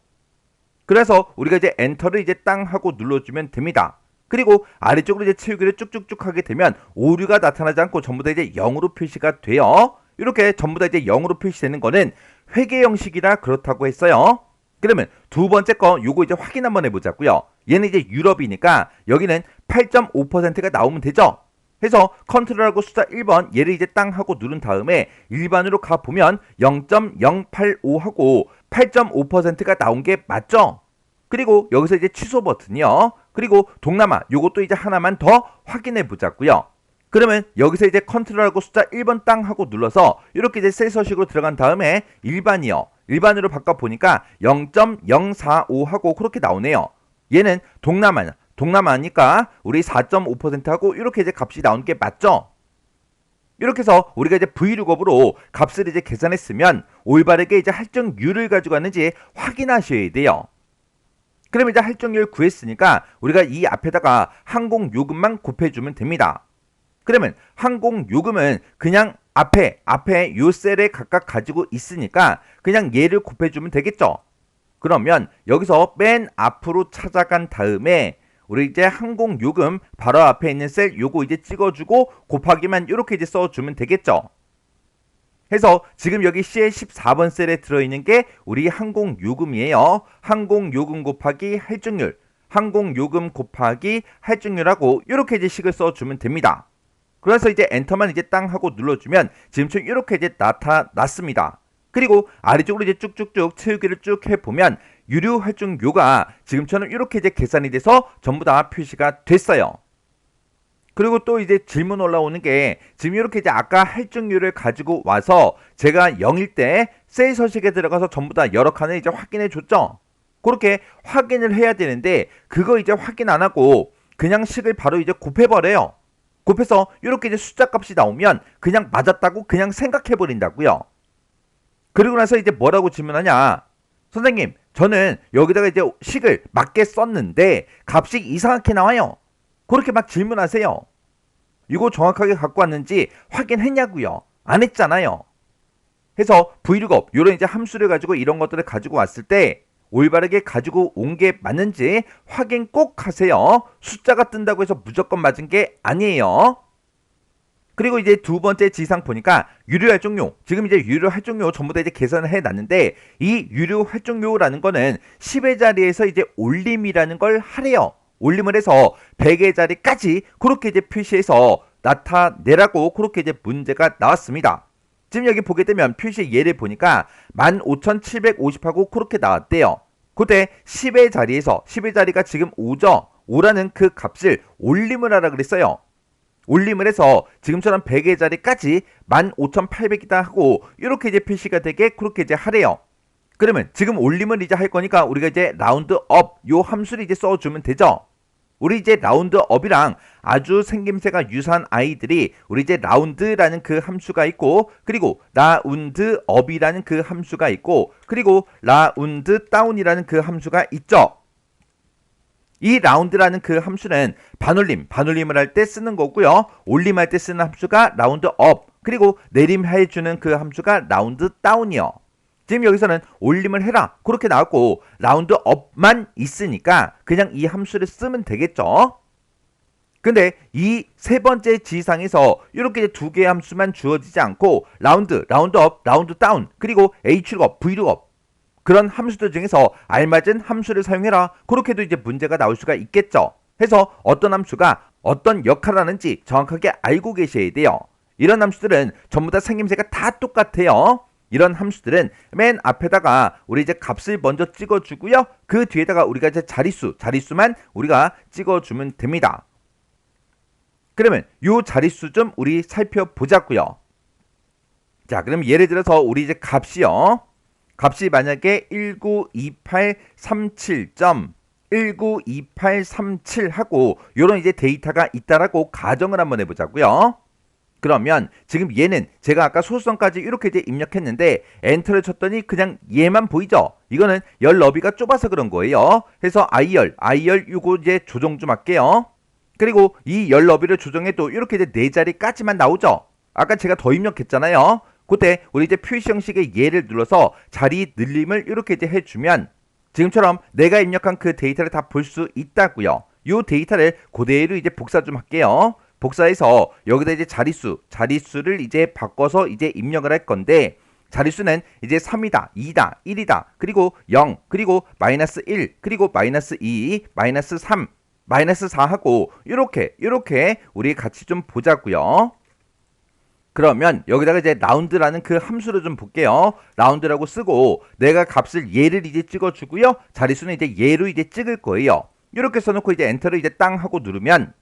그래서 우리가 이제 엔터를 이제 땅 하고 눌러주면 됩니다. 그리고 아래쪽으로 이제 채우기를 쭉쭉쭉 하게 되면 오류가 나타나지 않고 전부 다 이제 0으로 표시가 돼요. 이렇게 전부 다 이제 0으로 표시되는 거는 회계 형식이라 그렇다고 했어요. 그러면 두 번째 거 요거 이제 확인 한번 해보자고요. 얘는 이제 유럽이니까 여기는 8.5%가 나오면 되죠. 해서 컨트롤하고 숫자 1번 얘를 이제 땅 하고 누른 다음에 일반으로 가보면 0.085 하고 8.5%가 나온 게 맞죠? 그리고 여기서 이제 취소 버튼이요. 그리고 동남아 요것도 이제 하나만 더 확인해 보자고요. 그러면 여기서 이제 컨트롤하고 숫자 1번 땅 하고 눌러서 이렇게 이제 셀 서식으로 들어간 다음에 일반이요. 일반으로 바꿔보니까 0.045 하고 그렇게 나오네요. 얘는 동남아니까 우리 4.5% 하고 이렇게 이제 값이 나오는 게 맞죠? 이렇게 해서 우리가 이제 VLOOKUP으로 값을 이제 계산했으면 올바르게 이제 할증률을 가지고 왔는지 확인하셔야 돼요. 그러면 이제 할증률 구했으니까 우리가 이 앞에다가 항공요금만 곱해주면 됩니다. 그러면 항공요금은 그냥 앞에 요 셀에 각각 가지고 있으니까 그냥 얘를 곱해주면 되겠죠. 그러면 여기서 맨 앞으로 찾아간 다음에 우리 이제 항공요금 바로 앞에 있는 셀 요거 이제 찍어주고 곱하기만 이렇게 이제 써주면 되겠죠. 해서 지금 여기 C의 14번 셀에 들어있는 게 우리 항공요금이에요. 항공요금 곱하기 할증률, 항공요금 곱하기 할증률하고 이렇게 이제 식을 써주면 됩니다. 그래서 이제 엔터만 이제 땅 하고 눌러주면 지금처럼 이렇게 이제 나타났습니다. 그리고 아래쪽으로 이제 쭉쭉쭉 채우기를 쭉 해보면 유료 활중료가 지금처럼 이렇게 이제 계산이 돼서 전부 다 표시가 됐어요. 그리고 또 이제 질문 올라오는 게 지금 이렇게 이제 아까 할증료를 가지고 와서 제가 0일 때 세일 서식에 들어가서 전부 다 여러 칸을 이제 확인해 줬죠. 그렇게 확인을 해야 되는데 그거 이제 확인 안 하고 그냥 식을 바로 이제 곱해버려요. 곱해서 이렇게 이제 숫자 값이 나오면 그냥 맞았다고 그냥 생각해 버린다고요. 그리고 나서 이제 뭐라고 질문하냐? 선생님, 저는 여기다가 이제 식을 맞게 썼는데 값이 이상하게 나와요. 그렇게 막 질문하세요. 이거 정확하게 갖고 왔는지 확인했냐고요? 안 했잖아요. 해서 vlookup 이런 이제 함수를 가지고 이런 것들을 가지고 왔을 때 올바르게 가지고 온 게 맞는지 확인 꼭 하세요. 숫자가 뜬다고 해서 무조건 맞은 게 아니에요. 그리고 이제 두 번째 지상 보니까 유료 활동료, 지금 이제 유료 활동료 전부 다 이제 계산을 해 놨는데 이 유료 활동료라는 거는 10의 자리에서 이제 올림이라는 걸 하래요. 올림을 해서 100의 자리까지 그렇게 이제 표시해서 나타내라고 그렇게 이제 문제가 나왔습니다. 지금 여기 보게 되면 표시 예를 보니까 15,750하고 그렇게 나왔대요. 그때 10의 자리에서 10의 자리가 지금 5죠. 5라는 그 값을 올림을 하라 그랬어요. 올림을 해서 지금처럼 100의 자리까지 15,800이다 하고 이렇게 이제 표시가 되게 그렇게 이제 하래요. 그러면 지금 올림을 이제 할 거니까 우리가 이제 라운드업 요 함수를 이제 써주면 되죠. 우리 이제 라운드업이랑 아주 생김새가 유사한 아이들이 우리 이제 라운드라는 그 함수가 있고 그리고 라운드업이라는 그 함수가 있고 그리고 라운드다운이라는 그 함수가 있죠. 이 라운드라는 그 함수는 반올림을 할 때 쓰는 거고요. 올림할 때 쓰는 함수가 라운드업 그리고 내림해주는 그 함수가 라운드다운이요. 지금 여기서는 올림을 해라 그렇게 나왔고 라운드업만 있으니까 그냥 이 함수를 쓰면 되겠죠. 근데 이 세 번째 지상에서 이렇게 두 개의 함수만 주어지지 않고 라운드업, 라운드다운 그리고 hlookup, vlookup 그런 함수들 중에서 알맞은 함수를 사용해라 그렇게도 이제 문제가 나올 수가 있겠죠. 해서 어떤 함수가 어떤 역할을 하는지 정확하게 알고 계셔야 돼요. 이런 함수들은 전부 다 생김새가 다 똑같아요. 이런 함수들은 맨 앞에다가 우리 이제 값을 먼저 찍어주고요. 그 뒤에다가 우리가 이제 자릿수만 우리가 찍어주면 됩니다. 그러면 요 자릿수 좀 우리 살펴보자고요. 자, 그럼 예를 들어서 우리 이제 값이 만약에 192837.192837 하고 요런 이제 데이터가 있다라고 가정을 한번 해보자고요. 그러면 지금 얘는 제가 아까 소수성까지 이렇게 이제 입력했는데 엔터를 쳤더니 그냥 얘만 보이죠? 이거는 열 너비가 좁아서 그런 거예요. 해서 IR 요거 이제 조정 좀 할게요. 그리고 이 열 너비를 조정해도 이렇게 이제 네 자리까지만 나오죠? 아까 제가 더 입력했잖아요. 그때 우리 이제 표시 형식의 예를 눌러서 자리 늘림을 이렇게 이제 해주면 지금처럼 내가 입력한 그 데이터를 다 볼 수 있다고요. 요 데이터를 그대로 이제 복사 좀 할게요. 복사해서 여기다 이제 자릿수를 이제 바꿔서 이제 입력을 할 건데 자릿수는 이제 3이다, 2다, 1이다, 그리고 0, 그리고 마이너스 1, 그리고 마이너스 2, 마이너스 3, 마이너스 4 하고 이렇게 우리 같이 좀 보자고요. 그러면 여기다가 이제 라운드라는 그 함수를 좀 볼게요. 라운드라고 쓰고 내가 값을 얘를 이제 찍어주고요. 자릿수는 이제 얘로 이제 찍을 거예요. 이렇게 써놓고 이제 엔터를 이제 땅 하고 누르면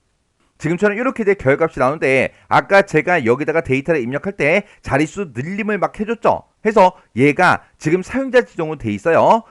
지금처럼 이렇게 이제 결값이 나오는데 아까 제가 여기다가 데이터를 입력할 때 자릿수 늘림을 막 해줬죠. 해서 얘가 지금 사용자 지정으로 돼 있어요.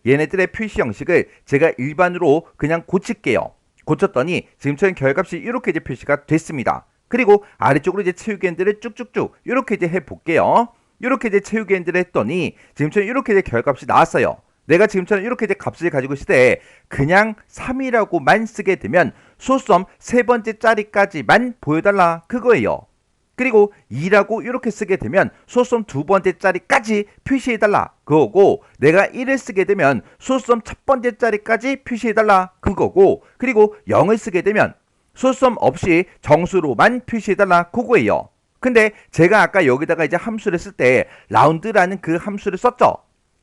얘네들의 표시 형식을 제가 일반으로 그냥 고칠게요. 고쳤더니 지금처럼 결값이 이렇게 이제 표시가 됐습니다. 그리고 아래쪽으로 이제 채우기 엔드를 쭉쭉쭉 이렇게 이제 해볼게요. 이렇게 이제 채우기 엔드를 했더니 지금처럼 이렇게 이제 결값이 나왔어요. 내가 지금처럼 이렇게 이제 값을 가지고 있을 때 그냥 3이라고만 쓰게 되면 소수점 세 번째 자리까지만 보여달라 그거예요. 그리고 2라고 이렇게 쓰게 되면 소수점 두 번째 자리까지 표시해달라 그거고 내가 1을 쓰게 되면 소수점 첫 번째 자리까지 표시해달라 그거고 그리고 0을 쓰게 되면 소수점 없이 정수로만 표시해달라 그거예요. 근데 제가 아까 여기다가 이제 함수를 쓸 때 라운드라는 그 함수를 썼죠.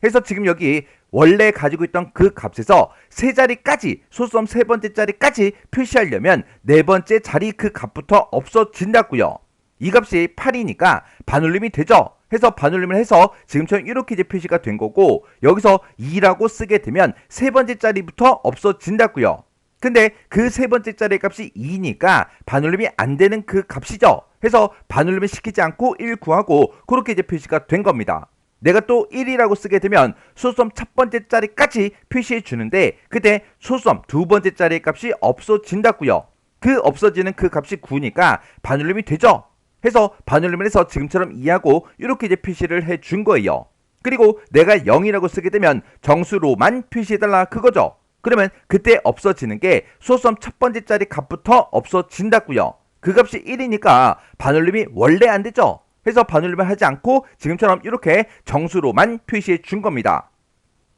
해서 지금 여기 원래 가지고 있던 그 값에서 세 자리까지 소수점 세 번째 자리까지 표시하려면 네 번째 자리 그 값부터 없어진다고요. 이 값이 8이니까 반올림이 되죠. 해서 반올림을 해서 지금처럼 이렇게 이제 표시가 된 거고, 여기서 2라고 쓰게 되면 세 번째 자리부터 없어진다고요. 근데 그 세 번째 자리 값이 2니까 반올림이 안 되는 그 값이죠. 해서 반올림을 시키지 않고 1 구하고 그렇게 이제 표시가 된 겁니다. 내가 또 1이라고 쓰게 되면 소수점 첫 번째 자리까지 표시해 주는데 그때 소수점 두 번째 자리 값이 없어진다고요. 그 없어지는 그 값이 9니까 반올림이 되죠. 해서 반올림을 해서 지금처럼 2하고 이렇게 이제 표시를 해 준 거예요. 그리고 내가 0이라고 쓰게 되면 정수로만 표시해달라 그거죠. 그러면 그때 없어지는 게 소수점 첫 번째 자리 값부터 없어진다고요. 그 값이 1이니까 반올림이 원래 안 되죠. 해서 반올림을 하지 않고 지금처럼 이렇게 정수로만 표시해 준 겁니다.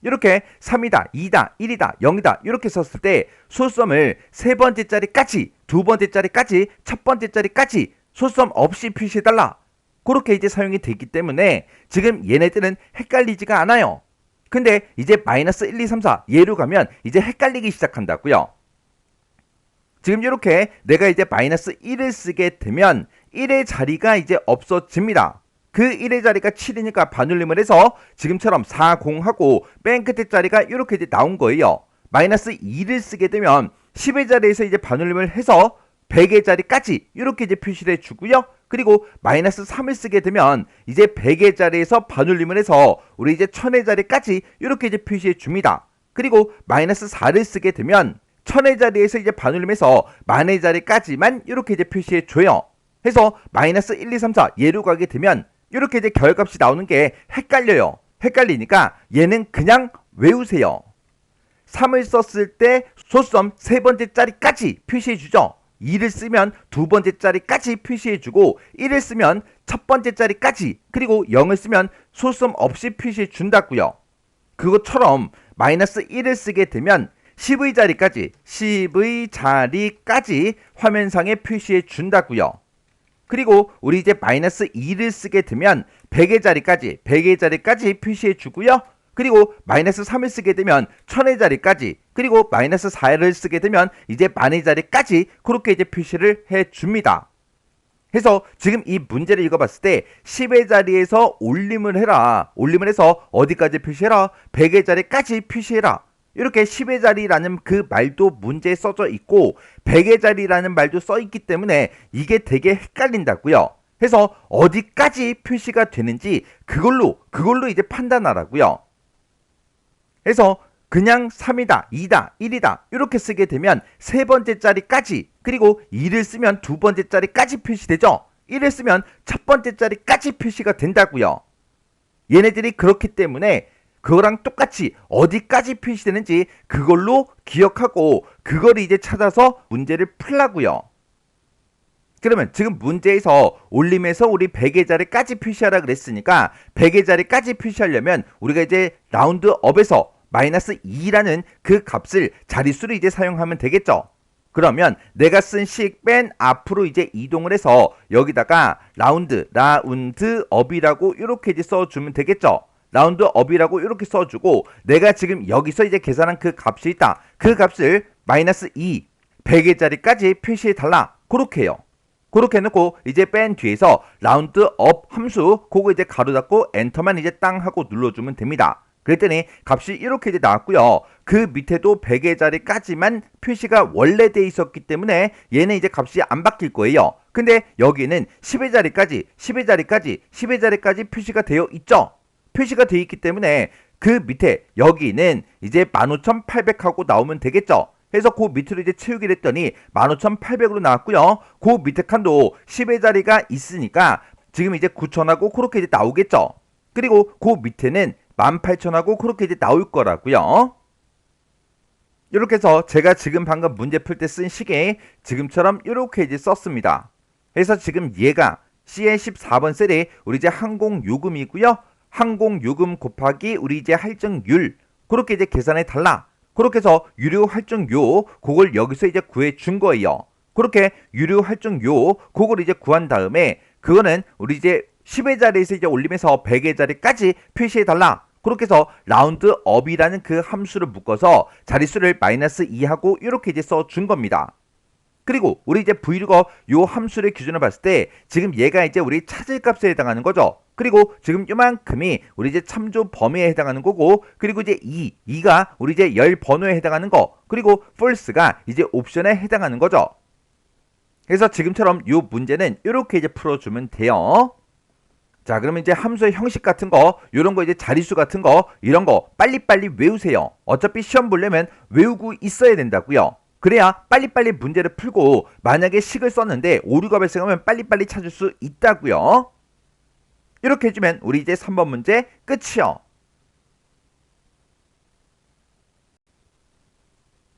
이렇게 3이다, 2다, 1이다, 0이다 이렇게 썼을 때 소수점을 세 번째 자리까지, 두 번째 자리까지, 첫 번째 자리까지 소수점 없이 표시해달라. 그렇게 이제 사용이 되기 때문에 지금 얘네들은 헷갈리지가 않아요. 근데 이제 마이너스 1, 2, 3, 4 예로 가면 이제 헷갈리기 시작한다고요. 지금 이렇게 내가 이제 마이너스 1을 쓰게 되면 1의 자리가 이제 없어집니다. 그 1의 자리가 7이니까 반올림을 해서 지금처럼 40하고 맨 끝에 자리가 이렇게 이제 나온 거예요. 마이너스 2를 쓰게 되면 10의 자리에서 이제 반올림을 해서 100의 자리까지 이렇게 이제 표시를 해주고요. 그리고 마이너스 3을 쓰게 되면 이제 100의 자리에서 반올림을 해서 우리 이제 1000의 자리까지 이렇게 이제 표시해 줍니다. 그리고 마이너스 4를 쓰게 되면 1000의 자리에서 이제 반올림해서 만의 자리까지만 이렇게 이제 표시해 줘요. 해서 마이너스 1, 2, 3, 4 예로 가게 되면 이렇게 이제 결값이 나오는 게 헷갈려요. 헷갈리니까 얘는 그냥 외우세요. 3을 썼을 때 소수점 세 번째 자리까지 표시해 주죠. 2를 쓰면 두 번째 자리까지 표시해주고 1을 쓰면 첫 번째 자리까지 그리고 0을 쓰면 소수점 없이 표시해 준다고요. 그것처럼 마이너스 1을 쓰게 되면 10의 자리까지 화면상에 표시해 준다고요. 그리고 우리 이제 마이너스 2를 쓰게 되면 100의 자리까지 표시해 주고요. 그리고 마이너스 3을 쓰게 되면 1000의 자리까지 그리고 마이너스 4를 쓰게 되면 이제 만의 자리까지 그렇게 이제 표시를 해줍니다. 해서 지금 이 문제를 읽어봤을 때 10의 자리에서 올림을 해라. 올림을 해서 어디까지 표시해라? 100의 자리까지 표시해라. 이렇게 10의 자리라는 그 말도 문제에 써져 있고 100의 자리라는 말도 써 있기 때문에 이게 되게 헷갈린다고요. 해서 어디까지 표시가 되는지 그걸로 이제 판단하라고요. 해서 그냥 3이다, 2다, 1이다 이렇게 쓰게 되면 세 번째 자리까지 그리고 2를 쓰면 두 번째 자리까지 표시되죠. 1을 쓰면 첫 번째 자리까지 표시가 된다고요. 얘네들이 그렇기 때문에 그거랑 똑같이 어디까지 표시되는지 그걸로 기억하고 그걸 이제 찾아서 문제를 풀라고요. 그러면 지금 문제에서 올림에서 우리 100의 자리까지 표시하라 그랬으니까 100의 자리까지 표시하려면 우리가 이제 라운드업에서 마이너스 2라는 그 값을 자릿수로 이제 사용하면 되겠죠. 그러면 내가 쓴 식 맨 앞으로 이제 이동을 해서 여기다가 라운드업이라고 이렇게 이제 써주면 되겠죠. 라운드업이라고 이렇게 써주고 내가 지금 여기서 이제 계산한 그 값이 있다. 그 값을 마이너스 2, 100의 자리까지 표시해달라. 그렇게 해요. 그렇게 해놓고 이제 뺀 뒤에서 라운드업 함수 그거 이제 가로 닫고 엔터만 이제 땅 하고 눌러주면 됩니다. 그랬더니 값이 이렇게 이제 나왔고요. 그 밑에도 100의 자리까지만 표시가 원래 돼 있었기 때문에 얘는 이제 값이 안 바뀔 거예요. 근데 여기는 10의 자리까지 표시가 되어 있죠. 표시가 되어 있기 때문에 그 밑에 여기는 이제 15,800하고 나오면 되겠죠. 해서 그 밑으로 이제 채우기를 했더니 15,800으로 나왔고요. 그 밑에 칸도 10의 자리가 있으니까 지금 이제 9,000하고 그렇게 이제 나오겠죠. 그리고 그 밑에는 18,000하고 그렇게 이제 나올 거라고요. 이렇게 해서 제가 지금 방금 문제 풀 때 쓴 식에 지금처럼 이렇게 이제 썼습니다. 그래서 지금 얘가 C의 14번 셀이 우리 이제 항공요금이고요. 항공요금 곱하기 우리 이제 할증률 그렇게 이제 계산해 달라. 그렇게 해서 유료 할증료 그걸 여기서 이제 구해 준 거예요. 그렇게 유료 할증료 그걸 이제 구한 다음에 그거는 우리 이제 10의 자리에서 이제 올리면서 100의 자리까지 표시해 달라. 그렇게 해서 라운드업이라는 그 함수를 묶어서 자릿수를 마이너스 2하고 이렇게 이제 써준 겁니다. 그리고 우리 이제 vlookup 요 함수를 기준으로 봤을 때 지금 얘가 이제 우리 찾을 값에 해당하는 거죠. 그리고 지금 요만큼이 우리 이제 참조 범위에 해당하는 거고, 그리고 이제 2가 우리 이제 열 번호에 해당하는 거, 그리고 false가 이제 옵션에 해당하는 거죠. 그래서 지금처럼 요 문제는 이렇게 이제 풀어주면 돼요. 자, 그러면 이제 함수의 형식 같은 거, 요런 거 이제 자릿수 같은 거, 이런 거 빨리빨리 외우세요. 어차피 시험 보려면 외우고 있어야 된다고요. 그래야 빨리빨리 문제를 풀고 만약에 식을 썼는데 오류가 발생하면 빨리빨리 찾을 수 있다고요. 이렇게 해주면 우리 이제 3번 문제 끝이요.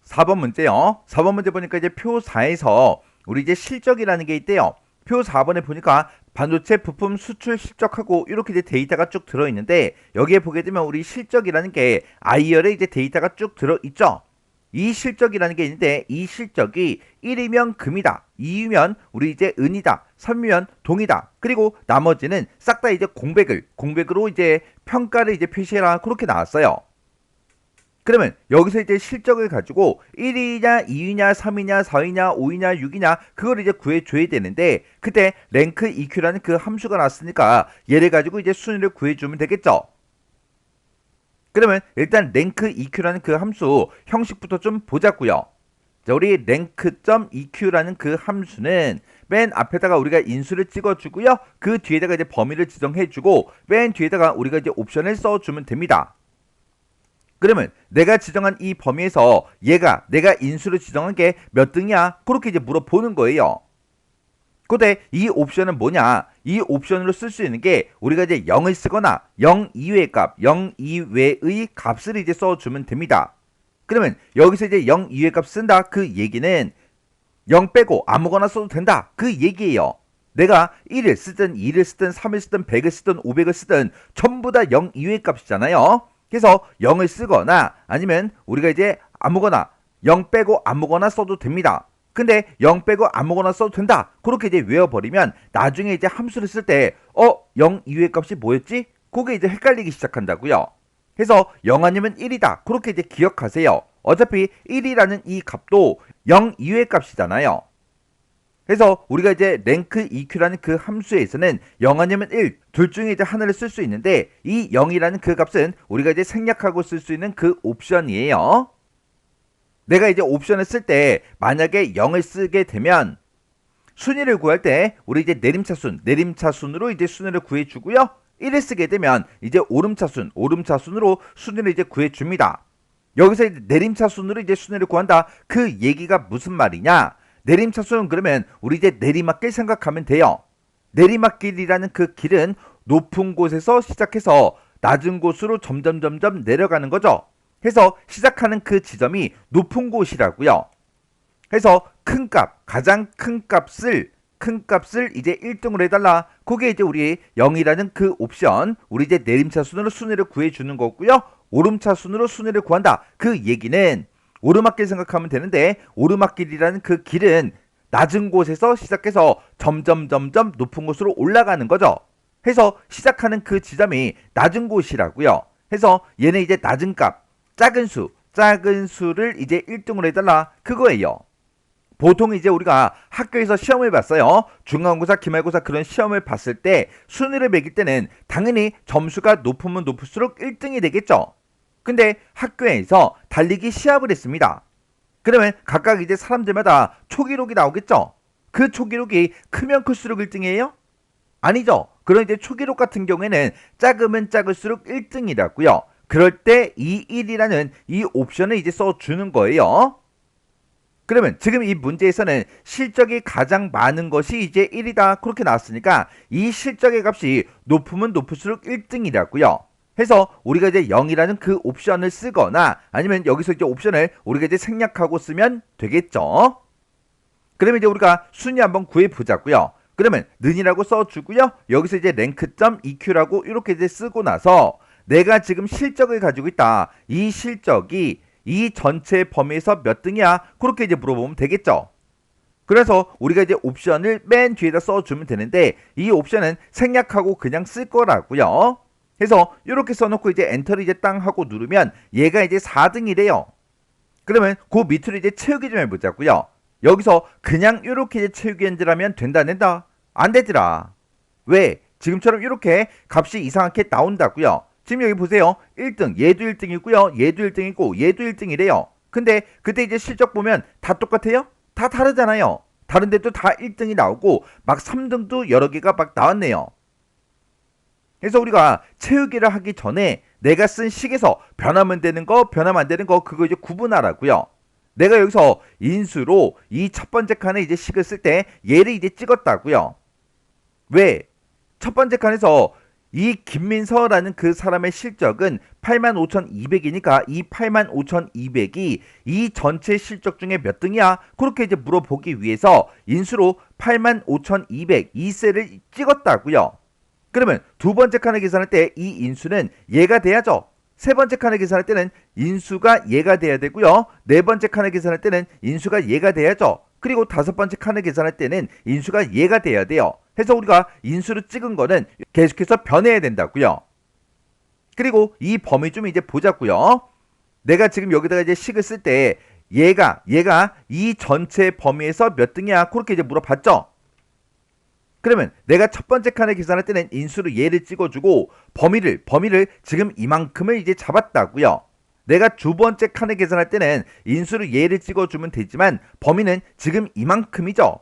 4번 문제요. 4번 문제 보니까 이제 표 4에서 우리 이제 실적이라는 게 있대요. 표 4번에 보니까 반도체 부품 수출 실적하고 이렇게 이제 데이터가 쭉 들어있는데, 여기에 보게 되면 우리 실적이라는 게 IR에 이제 데이터가 쭉 들어있죠. 이 실적이라는 게 있는데, 이 실적이 1이면 금이다, 2이면 우리 이제 은이다, 3이면 동이다, 그리고 나머지는 싹 다 이제 공백으로 이제 평가를 이제 표시해라, 그렇게 나왔어요. 그러면 여기서 이제 실적을 가지고 1위냐 2위냐 3위냐 4위냐 5위냐 6위냐 그걸 이제 구해줘야 되는데, 그때 랭크 EQ라는 그 함수가 나왔으니까 얘를 가지고 이제 순위를 구해주면 되겠죠. 그러면 일단 랭크 EQ라는 그 함수 형식부터 좀 보자고요. 자, 우리 랭크.EQ라는 그 함수는 맨 앞에다가 우리가 인수를 찍어주고요, 그 뒤에다가 이제 범위를 지정해주고 맨 뒤에다가 우리가 이제 옵션을 써주면 됩니다. 그러면 내가 지정한 이 범위에서 내가 인수를 지정한 게 몇 등이야? 그렇게 이제 물어보는 거예요. 근데 이 옵션은 뭐냐? 이 옵션으로 쓸 수 있는 게 우리가 이제 0을 쓰거나 0 이외의 값, 0 이외의 값을 이제 써주면 됩니다. 그러면 여기서 이제 0 이외의 값 쓴다, 그 얘기는 0 빼고 아무거나 써도 된다, 그 얘기예요. 내가 1을 쓰든 2를 쓰든 3을 쓰든 100을 쓰든 500을 쓰든 전부 다 0 이외의 값이잖아요. 그래서 0을 쓰거나 아니면 우리가 이제 아무거나 0 빼고 아무거나 써도 됩니다. 근데 0 빼고 아무거나 써도 된다, 그렇게 이제 외워버리면 나중에 이제 함수를 쓸 때 0 이외의 값이 뭐였지? 그게 이제 헷갈리기 시작한다고요. 그래서 0 아니면 1이다, 그렇게 이제 기억하세요. 어차피 1이라는 이 값도 0 이외의 값이잖아요. 그래서 우리가 이제 랭크 EQ라는 그 함수에서는 0 아니면 1, 둘 중에 이제 하나를 쓸 수 있는데, 이 0이라는 그 값은 우리가 이제 생략하고 쓸 수 있는 그 옵션이에요. 내가 이제 옵션을 쓸 때 만약에 0을 쓰게 되면 순위를 구할 때 우리 이제 내림차순으로 이제 순위를 구해주고요, 1을 쓰게 되면 이제 오름차순으로 순위를 이제 구해줍니다. 여기서 이제 내림차순으로 이제 순위를 구한다, 그 얘기가 무슨 말이냐? 내림차순은 그러면 우리 이제 내리막길 생각하면 돼요. 내리막길이라는 그 길은 높은 곳에서 시작해서 낮은 곳으로 점점 내려가는 거죠. 해서 시작하는 그 지점이 높은 곳이라고요. 해서 가장 큰 값을 이제 1등으로 해달라, 그게 이제 우리 0이라는 그 옵션, 우리 이제 내림차순으로 순위를 구해주는 거고요. 오름차순으로 순위를 구한다, 그 얘기는 오르막길 생각하면 되는데, 오르막길이라는 그 길은 낮은 곳에서 시작해서 점점 높은 곳으로 올라가는 거죠. 해서 시작하는 그 지점이 낮은 곳이라고요. 해서 얘는 이제 낮은 값, 작은 수를 이제 1등으로 해달라, 그거예요. 보통 이제 우리가 학교에서 시험을 봤어요. 중간고사, 기말고사 그런 시험을 봤을 때 순위를 매길 때는 당연히 점수가 높으면 높을수록 1등이 되겠죠. 근데 학교에서 달리기 시합을 했습니다. 그러면 각각 이제 사람들마다 초기록이 나오겠죠. 그 초기록이 크면 클수록 1등이에요? 아니죠. 그런 이제 초기록 같은 경우에는 작으면 작을수록 1등이라고요. 그럴 때 이 1이라는 이 옵션을 이제 써주는 거예요. 그러면 지금 이 문제에서는 실적이 가장 많은 것이 이제 1이다, 그렇게 나왔으니까 이 실적의 값이 높으면 높을수록 1등이라고요. 해서 우리가 이제 0이라는 그 옵션을 쓰거나 아니면 여기서 이제 옵션을 우리가 이제 생략하고 쓰면 되겠죠. 그러면 이제 우리가 순위 한번 구해 보자고요. 그러면 는이라고 써주고요, 여기서 이제 랭크.EQ라고 이렇게 이제 쓰고 나서 내가 지금 실적을 가지고 있다, 이 실적이 이 전체 범위에서 몇 등이야, 그렇게 이제 물어보면 되겠죠. 그래서 우리가 이제 옵션을 맨 뒤에다 써주면 되는데, 이 옵션은 생략하고 그냥 쓸 거라고요. 해서 이렇게 써놓고 이제 엔터를 이제 땅 하고 누르면 얘가 이제 4등이래요. 그러면 그 밑으로 이제 채우기 좀 해보자고요. 여기서 그냥 이렇게 이제 채우기 엔트라면 된다 안 된다? 안 되더라. 왜? 지금처럼 이렇게 값이 이상하게 나온다고요. 지금 여기 보세요. 1등 얘도 1등이고요. 얘도 1등이고 얘도 1등이래요. 근데 그때 이제 실적 보면 다 똑같아요? 다 다르잖아요. 다른데도 다 1등이 나오고 막 3등도 여러 개가 막 나왔네요. 그래서 우리가 채우기를 하기 전에 내가 쓴 식에서 변하면 되는 거, 변하면 안 되는 거 그거 이제 구분하라고요. 내가 여기서 인수로 이 첫 번째 칸에 이제 식을 쓸 때 얘를 이제 찍었다고요. 왜? 첫 번째 칸에서 이 김민서라는 그 사람의 실적은 85,200이니까 이 85,200이 이 전체 실적 중에 몇 등이야? 그렇게 이제 물어보기 위해서 인수로 85,200 이 셀을 찍었다고요. 그러면 두 번째 칸을 계산할 때 이 인수는 얘가 돼야죠. 세 번째 칸을 계산할 때는 인수가 얘가 돼야 되고요. 네 번째 칸을 계산할 때는 인수가 얘가 돼야죠. 그리고 다섯 번째 칸을 계산할 때는 인수가 얘가 돼야 돼요. 해서 우리가 인수로 찍은 거는 계속해서 변해야 된다고요. 그리고 이 범위 좀 이제 보자고요. 내가 지금 여기다가 이제 식을 쓸 때 얘가 이 전체 범위에서 몇 등이야? 그렇게 이제 물어봤죠. 그러면 내가 첫 번째 칸을 계산할 때는 인수로 얘를 찍어주고 범위를 지금 이만큼을 이제 잡았다고요. 내가 두 번째 칸을 계산할 때는 인수로 얘를 찍어주면 되지만 범위는 지금 이만큼이죠.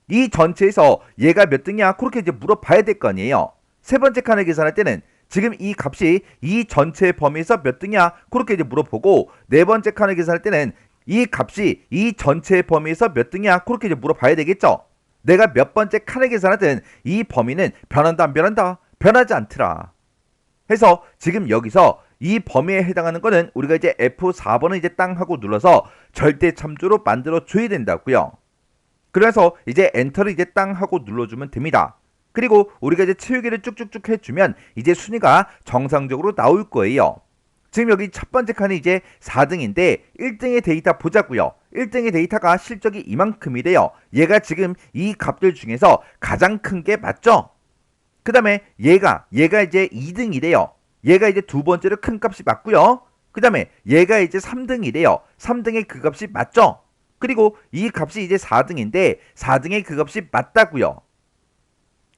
이 전체에서 얘가 몇 등이야? 그렇게 이제 물어봐야 될 거 아니에요. 세 번째 칸을 계산할 때는 지금 이 값이 이 전체 범위에서 몇 등이야? 그렇게 이제 물어보고 네 번째 칸을 계산할 때는 이 값이 이 전체 범위에서 몇 등이야? 그렇게 이제 물어봐야 되겠죠. 내가 몇 번째 칸을 계산하든 이 범위는 변한다 안 변한다? 변하지 않더라. 해서 지금 여기서 이 범위에 해당하는 거는 우리가 이제 F4번을 이제 땅 하고 눌러서 절대 참조로 만들어 줘야 된다고요. 그래서 이제 엔터를 이제 땅 하고 눌러주면 됩니다. 그리고 우리가 이제 채우기를 쭉쭉쭉 해주면 이제 순위가 정상적으로 나올 거예요. 지금 여기 첫 번째 칸이 이제 4등인데 1등의 데이터 보자고요. 1등의 데이터가 실적이 이만큼이래요. 얘가 지금 이 값들 중에서 가장 큰 게 맞죠? 그 다음에 얘가 이제 2등이래요. 얘가 이제 두 번째로 큰 값이 맞고요. 그 다음에 얘가 이제 3등이래요. 3등의 그 값이 맞죠? 그리고 이 값이 이제 4등인데 4등의 그 값이 맞다고요.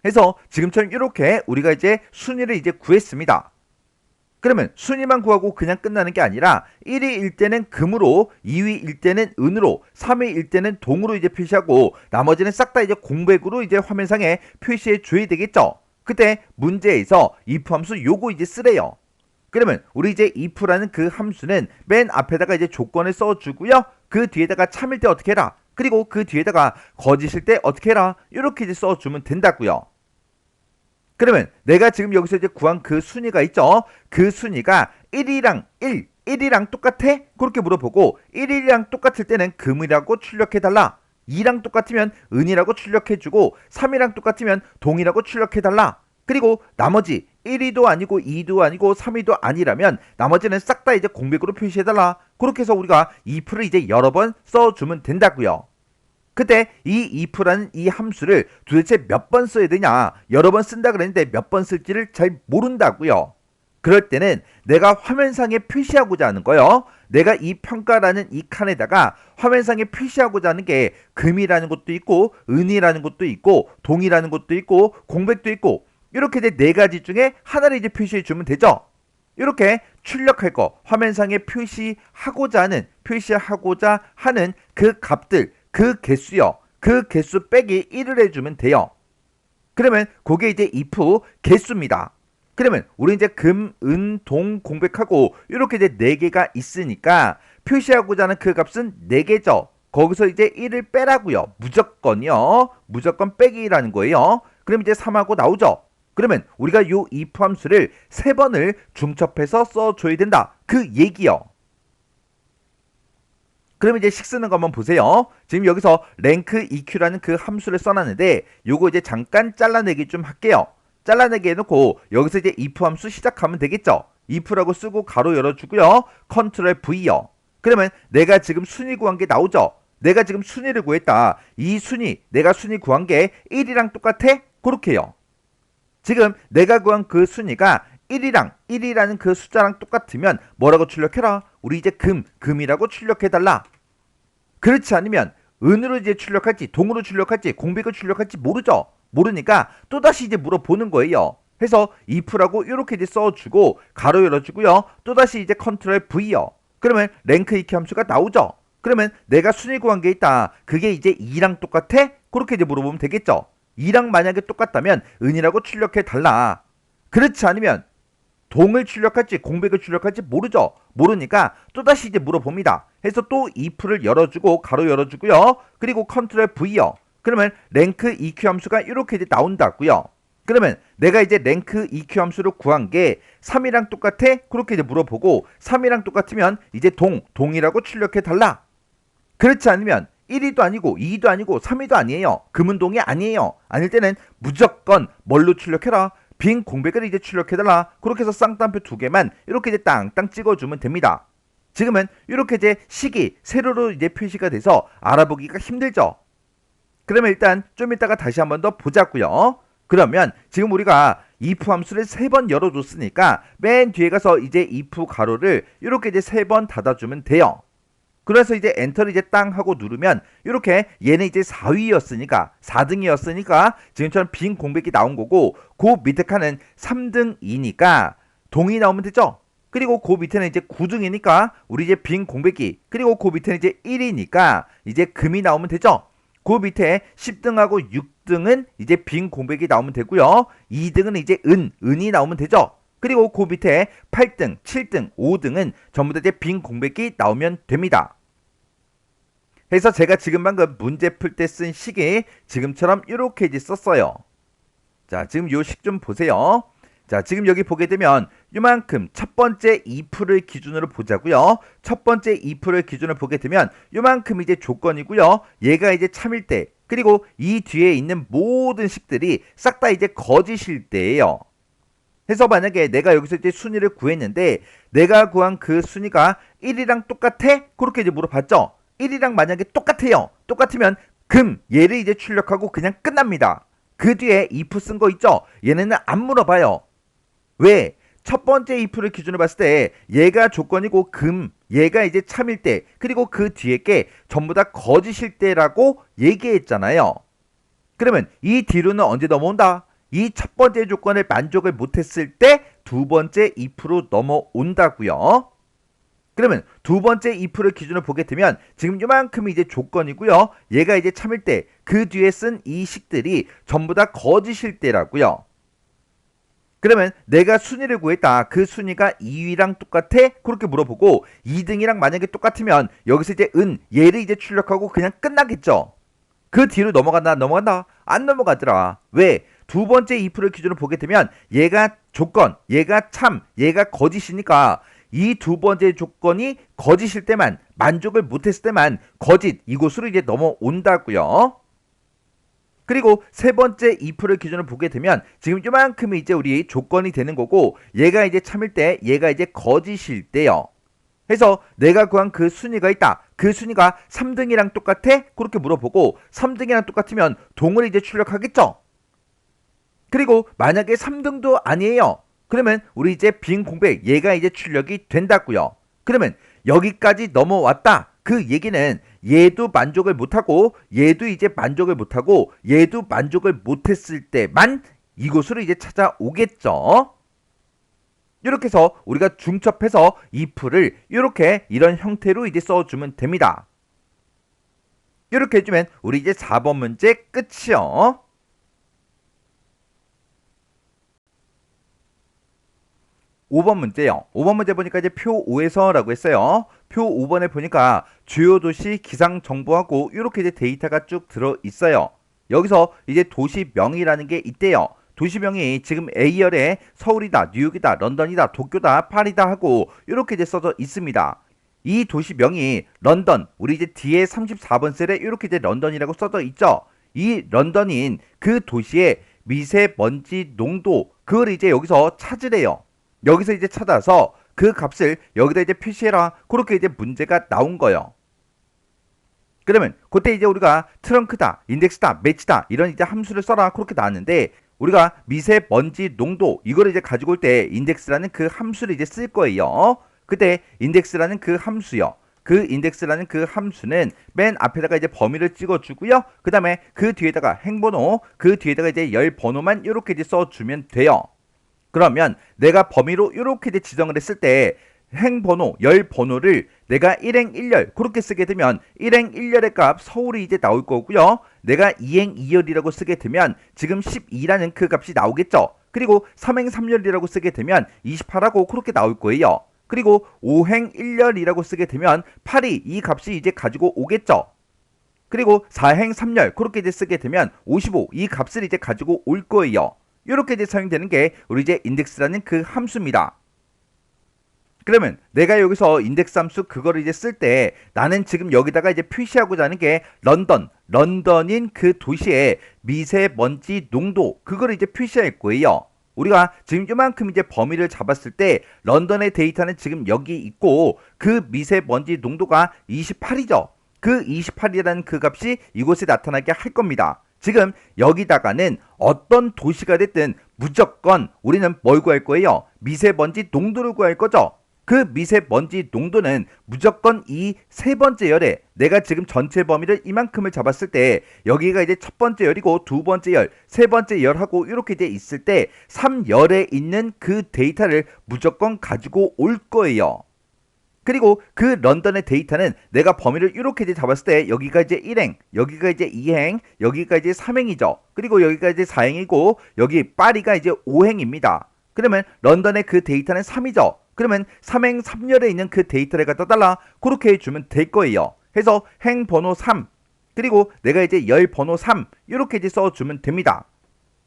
해서 지금처럼 이렇게 우리가 이제 순위를 이제 구했습니다. 그러면 순위만 구하고 그냥 끝나는 게 아니라 1위일 때는 금으로, 2위일 때는 은으로, 3위일 때는 동으로 이제 표시하고 나머지는 싹 다 이제 공백으로 이제 화면상에 표시해 줘야 되겠죠. 그때 문제에서 if 함수 요거 이제 쓰래요. 그러면 우리 이제 if라는 그 함수는 맨 앞에다가 이제 조건을 써주고요. 그 뒤에다가 참일 때 어떻게 해라. 그리고 그 뒤에다가 거짓일 때 어떻게 해라. 이렇게 이제 써주면 된다고요. 그러면 내가 지금 여기서 이제 구한 그 순위가 있죠. 그 순위가 1이랑 똑같아? 그렇게 물어보고 1이랑 똑같을 때는 금이라고 출력해달라. 2랑 똑같으면 은이라고 출력해주고 3이랑 똑같으면 동이라고 출력해달라. 그리고 나머지 1위도 아니고 2위도 아니고 3위도 아니라면 나머지는 싹 다 이제 공백으로 표시해달라. 그렇게 해서 우리가 if를 이제 여러 번 써주면 된다고요. 그때 이 if라는 이 함수를 도대체 몇 번 써야 되냐, 여러 번 쓴다 그랬는데 몇 번 쓸지를 잘 모른다고요. 그럴 때는 내가 화면상에 표시하고자 하는 거요. 내가 이 평가라는 이 칸에다가 화면상에 표시하고자 하는 게 금이라는 것도 있고 은이라는 것도 있고 동이라는 것도 있고 공백도 있고 이렇게 이제 네 가지 중에 하나를 이제 표시해 주면 되죠. 이렇게 출력할 거 화면상에 표시하고자 하는 그 값들, 그 개수요. 그 개수 빼기 1을 해주면 돼요. 그러면 그게 이제 if 개수입니다. 그러면 우리 이제 금, 은, 동, 공백하고 이렇게 이제 4개가 있으니까 표시하고자 하는 그 값은 4개죠. 거기서 이제 1을 빼라고요. 무조건요. 무조건 빼기라는 거예요. 그럼 이제 3하고 나오죠. 그러면 우리가 요 if 함수를 3번을 중첩해서 써줘야 된다. 그 얘기요. 그럼 이제 식 쓰는 거 한번 보세요. 지금 여기서 랭크 EQ라는 그 함수를 써놨는데 요거 이제 잠깐 잘라내기 좀 할게요. 잘라내기 해놓고 여기서 이제 if 함수 시작하면 되겠죠. if라고 쓰고 가로 열어주고요. 컨트롤 V요. 그러면 내가 지금 순위 구한 게 나오죠. 내가 지금 순위를 구했다. 이 순위, 내가 순위 구한 게 1이랑 똑같아? 그렇게요. 지금 내가 구한 그 순위가 1이라는 그 숫자랑 똑같으면 뭐라고 출력해라? 우리 이제 금이라고 출력해달라. 그렇지 않으면 은으로 이제 출력할지 동으로 출력할지 공백을 출력할지 모르죠. 모르니까 또다시 이제 물어보는 거예요. 해서 if라고 이렇게 이제 써주고 가로 열어주고요. 또다시 이제 컨트롤 V요. 그러면 랭크 EQ 함수가 나오죠. 그러면 내가 순위 구한 게 있다. 그게 이제 2랑 똑같아? 그렇게 이제 물어보면 되겠죠. 2랑 만약에 똑같다면 은이라고 출력해 달라. 그렇지 않으면 동을 출력할지 공백을 출력할지 모르죠. 모르니까 또다시 이제 물어봅니다. 해서 또 if를 열어주고 가로 열어주고요. 그리고 컨트롤 V요. 그러면 랭크 EQ 함수가 이렇게 이제 나온다고요. 그러면 내가 이제 랭크 EQ 함수를 구한 게 3이랑 똑같아? 그렇게 이제 물어보고 3이랑 똑같으면 이제 동이라고 출력해 달라. 그렇지 않으면 1위도 아니고 2위도 아니고 3위도 아니에요. 금은 동이 아니에요. 아닐 때는 무조건 뭘로 출력해라? 빈 공백을 이제 출력해달라. 그렇게 해서 쌍따옴표 2개만 이렇게 이제 땅땅 찍어주면 됩니다. 지금은 이렇게 이제 식이 세로로 이제 표시가 돼서 알아보기가 힘들죠. 그러면 일단 좀 이따가 다시 한번 더 보자고요. 그러면 지금 우리가 if 함수를 3번 열어줬으니까 맨 뒤에 가서 이제 if 가로를 이렇게 이제 3번 닫아주면 돼요. 그래서 이제 엔터를 이제 땅 하고 누르면 이렇게 얘는 이제 4위였으니까 4등이었으니까 지금처럼 빈 공백이 나온 거고 그 밑에 칸은 3등이니까 동이 나오면 되죠. 그리고 그 밑에는 이제 9등이니까 우리 이제 빈 공백이 그리고 그 밑에는 이제 1이니까 이제 금이 나오면 되죠. 그 밑에 10등하고 6등은 이제 빈 공백이 나오면 되고요. 2등은 이제 은이 나오면 되죠. 그리고 그 밑에 8등, 7등, 5등은 전부 다 이제 빈 공백이 나오면 됩니다. 그래서 제가 지금 방금 문제 풀 때 쓴 식이 지금처럼 이렇게 이제 썼어요. 자, 지금 요 식 좀 보세요. 자, 지금 여기 보게 되면 요만큼 첫 번째 if를 기준으로 보자고요. 첫 번째 if를 기준으로 보게 되면 요만큼 이제 조건이고요. 얘가 이제 참일 때 그리고 이 뒤에 있는 모든 식들이 싹 다 이제 거짓일 때예요. 해서 만약에 내가 여기서 이제 순위를 구했는데 내가 구한 그 순위가 1이랑 똑같아? 그렇게 이제 물어봤죠. 1이랑 만약에 똑같아요. 똑같으면 얘를 이제 출력하고 그냥 끝납니다. 그 뒤에 if 쓴 거 있죠? 얘네는 안 물어봐요. 왜? 첫 번째 if를 기준으로 봤을 때 얘가 조건이고 얘가 이제 참일 때 그리고 그 뒤에 게 전부 다 거짓일 때라고 얘기했잖아요. 그러면 이 뒤로는 언제 넘어온다? 이 첫 번째 조건을 만족을 못했을 때 두 번째 if로 넘어온다고요. 그러면 두 번째 if를 기준으로 보게 되면 지금 요만큼이 이제 조건이고요. 얘가 이제 참일 때 그 뒤에 쓴 이 식들이 전부 다 거짓일 때라고요. 그러면 내가 순위를 구했다. 그 순위가 2위랑 똑같아? 그렇게 물어보고 2등이랑 만약에 똑같으면 여기서 이제 얘를 이제 출력하고 그냥 끝나겠죠. 그 뒤로 넘어간다? 안 넘어가더라. 왜? 두 번째 if를 기준으로 보게 되면 얘가 조건, 얘가 참, 얘가 거짓이니까 이 두 번째 조건이 거짓일 때만 만족을 못했을 때만 거짓 이곳으로 이제 넘어온다고요. 그리고 세 번째 if를 기준으로 보게 되면 지금 요만큼이 이제 우리 조건이 되는 거고 얘가 이제 참일 때 얘가 이제 거짓일 때요. 해서 내가 구한 그 순위가 있다. 그 순위가 3등이랑 똑같아? 그렇게 물어보고 3등이랑 똑같으면 동을 이제 출력하겠죠. 그리고 만약에 3등도 아니에요. 그러면 우리 이제 빈 공백 얘가 이제 출력이 된다고요. 그러면 여기까지 넘어왔다. 그 얘기는 얘도 만족을 못하고 얘도 이제 만족을 못하고 얘도 만족을 못했을 때만 이곳으로 이제 찾아오겠죠. 이렇게 해서 우리가 중첩해서 if를 이런 형태로 이제 써주면 됩니다. 이렇게 해주면 우리 이제 4번 문제 끝이요. 5번 문제요. 5번 문제 보니까 이제 표 5에서 라고 했어요. 표 5번에 보니까 주요 도시 기상 정보하고 이렇게 이제 데이터가 쭉 들어 있어요. 여기서 이제 도시명이라는 게 있대요. 도시명이 지금 A열에 서울이다, 뉴욕이다, 런던이다, 도쿄다, 파리다 하고 이렇게 이제 써져 있습니다. 이 도시명이 런던, 우리 이제 뒤에 34번 셀에 이렇게 이제 런던이라고 써져 있죠. 이 런던인 그 도시의 미세먼지 농도, 그걸 이제 여기서 찾으래요. 여기서 이제 찾아서 그 값을 여기다 이제 표시해라. 그렇게 이제 문제가 나온 거예요. 그러면 그때 이제 우리가 트렁크다, 인덱스다, 매치다 이런 이제 함수를 써라. 그렇게 나왔는데 우리가 미세먼지 농도 이거를 이제 가지고 올 때 인덱스라는 그 함수를 이제 쓸 거예요. 그때 인덱스라는 그 함수요. 그 인덱스라는 그 함수는 맨 앞에다가 이제 범위를 찍어주고요. 그 다음에 그 뒤에다가 행번호, 그 뒤에다가 이제 열 번호만 이렇게 이제 써주면 돼요. 그러면 내가 범위로 이렇게 이제 지정을 했을 때 행번호, 열 번호를 내가 1행 1열 그렇게 쓰게 되면 1행 1열의 값 서울이 이제 나올 거고요. 내가 2행 2열이라고 쓰게 되면 지금 12라는 그 값이 나오겠죠. 그리고 3행 3열이라고 쓰게 되면 28하고 그렇게 나올 거예요. 그리고 5행 1열이라고 쓰게 되면 8이 이 값이 이제 가지고 오겠죠. 그리고 4행 3열 그렇게 이제 쓰게 되면 55 이 값을 이제 가지고 올 거예요. 이렇게 이제 사용되는 게 우리 이제 인덱스라는 그 함수입니다. 그러면 내가 여기서 인덱스 함수 그거를 이제 쓸 때 나는 지금 여기다가 이제 표시하고자 하는 게 런던인 그 도시의 미세먼지 농도 그거를 이제 표시할 거예요. 우리가 지금 이만큼 이제 범위를 잡았을 때 런던의 데이터는 지금 여기 있고 그 미세먼지 농도가 28이죠. 그 28이라는 그 값이 이곳에 나타나게 할 겁니다. 지금 여기다가는 어떤 도시가 됐든 무조건 우리는 뭘 구할 거예요? 미세먼지 농도를 구할 거죠. 그 미세먼지 농도는 무조건 이 세 번째 열에 내가 지금 전체 범위를 이만큼을 잡았을 때 여기가 이제 첫 번째 열이고 두 번째 열, 세 번째 열하고 이렇게 이제 있을 때 3열에 있는 그 데이터를 무조건 가지고 올 거예요. 그리고 그 런던의 데이터는 내가 범위를 이렇게 이제 잡았을 때 여기가 이제 1행, 여기가 이제 2행, 여기가 이제 3행이죠. 그리고 여기가 이제 4행이고 여기 파리가 이제 5행입니다. 그러면 런던의 그 데이터는 3이죠. 그러면 3행 3열에 있는 그 데이터를 갖다 달라 그렇게 해주면 될 거예요. 해서 행 번호 3 그리고 내가 이제 열 번호 3 이렇게 이제 써주면 됩니다.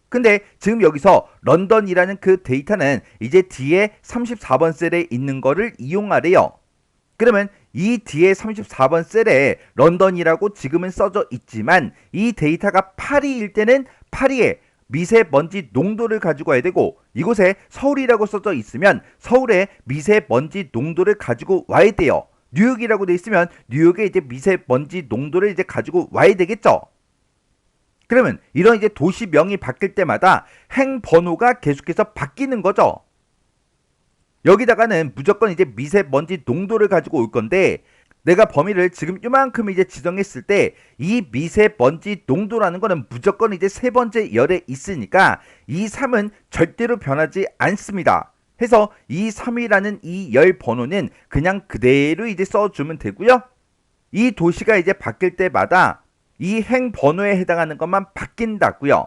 근데 지금 여기서 런던이라는 그 데이터는 이제 뒤에 34번 셀에 있는 거를 이용하래요. 그러면 이 뒤에 34번 셀에 런던이라고 지금은 써져 있지만 이 데이터가 파리일 때는 파리에 미세먼지 농도를 가지고 와야 되고 이곳에 서울이라고 써져 있으면 서울의 미세먼지 농도를 가지고 와야 돼요. 뉴욕이라고 돼 있으면 뉴욕의 이제 미세먼지 농도를 이제 가지고 와야 되겠죠. 그러면 이런 이제 도시명이 바뀔 때마다 행 번호가 계속해서 바뀌는 거죠. 여기다가는 무조건 이제 미세먼지 농도를 가지고 올 건데 내가 범위를 지금 이만큼 이제 지정했을 때 이 미세먼지 농도라는 거는 무조건 이제 세 번째 열에 있으니까 이 3은 절대로 변하지 않습니다. 해서 이 3이라는 이 열 번호는 그냥 그대로 이제 써주면 되고요. 이 도시가 이제 바뀔 때마다 이 행 번호에 해당하는 것만 바뀐다고요.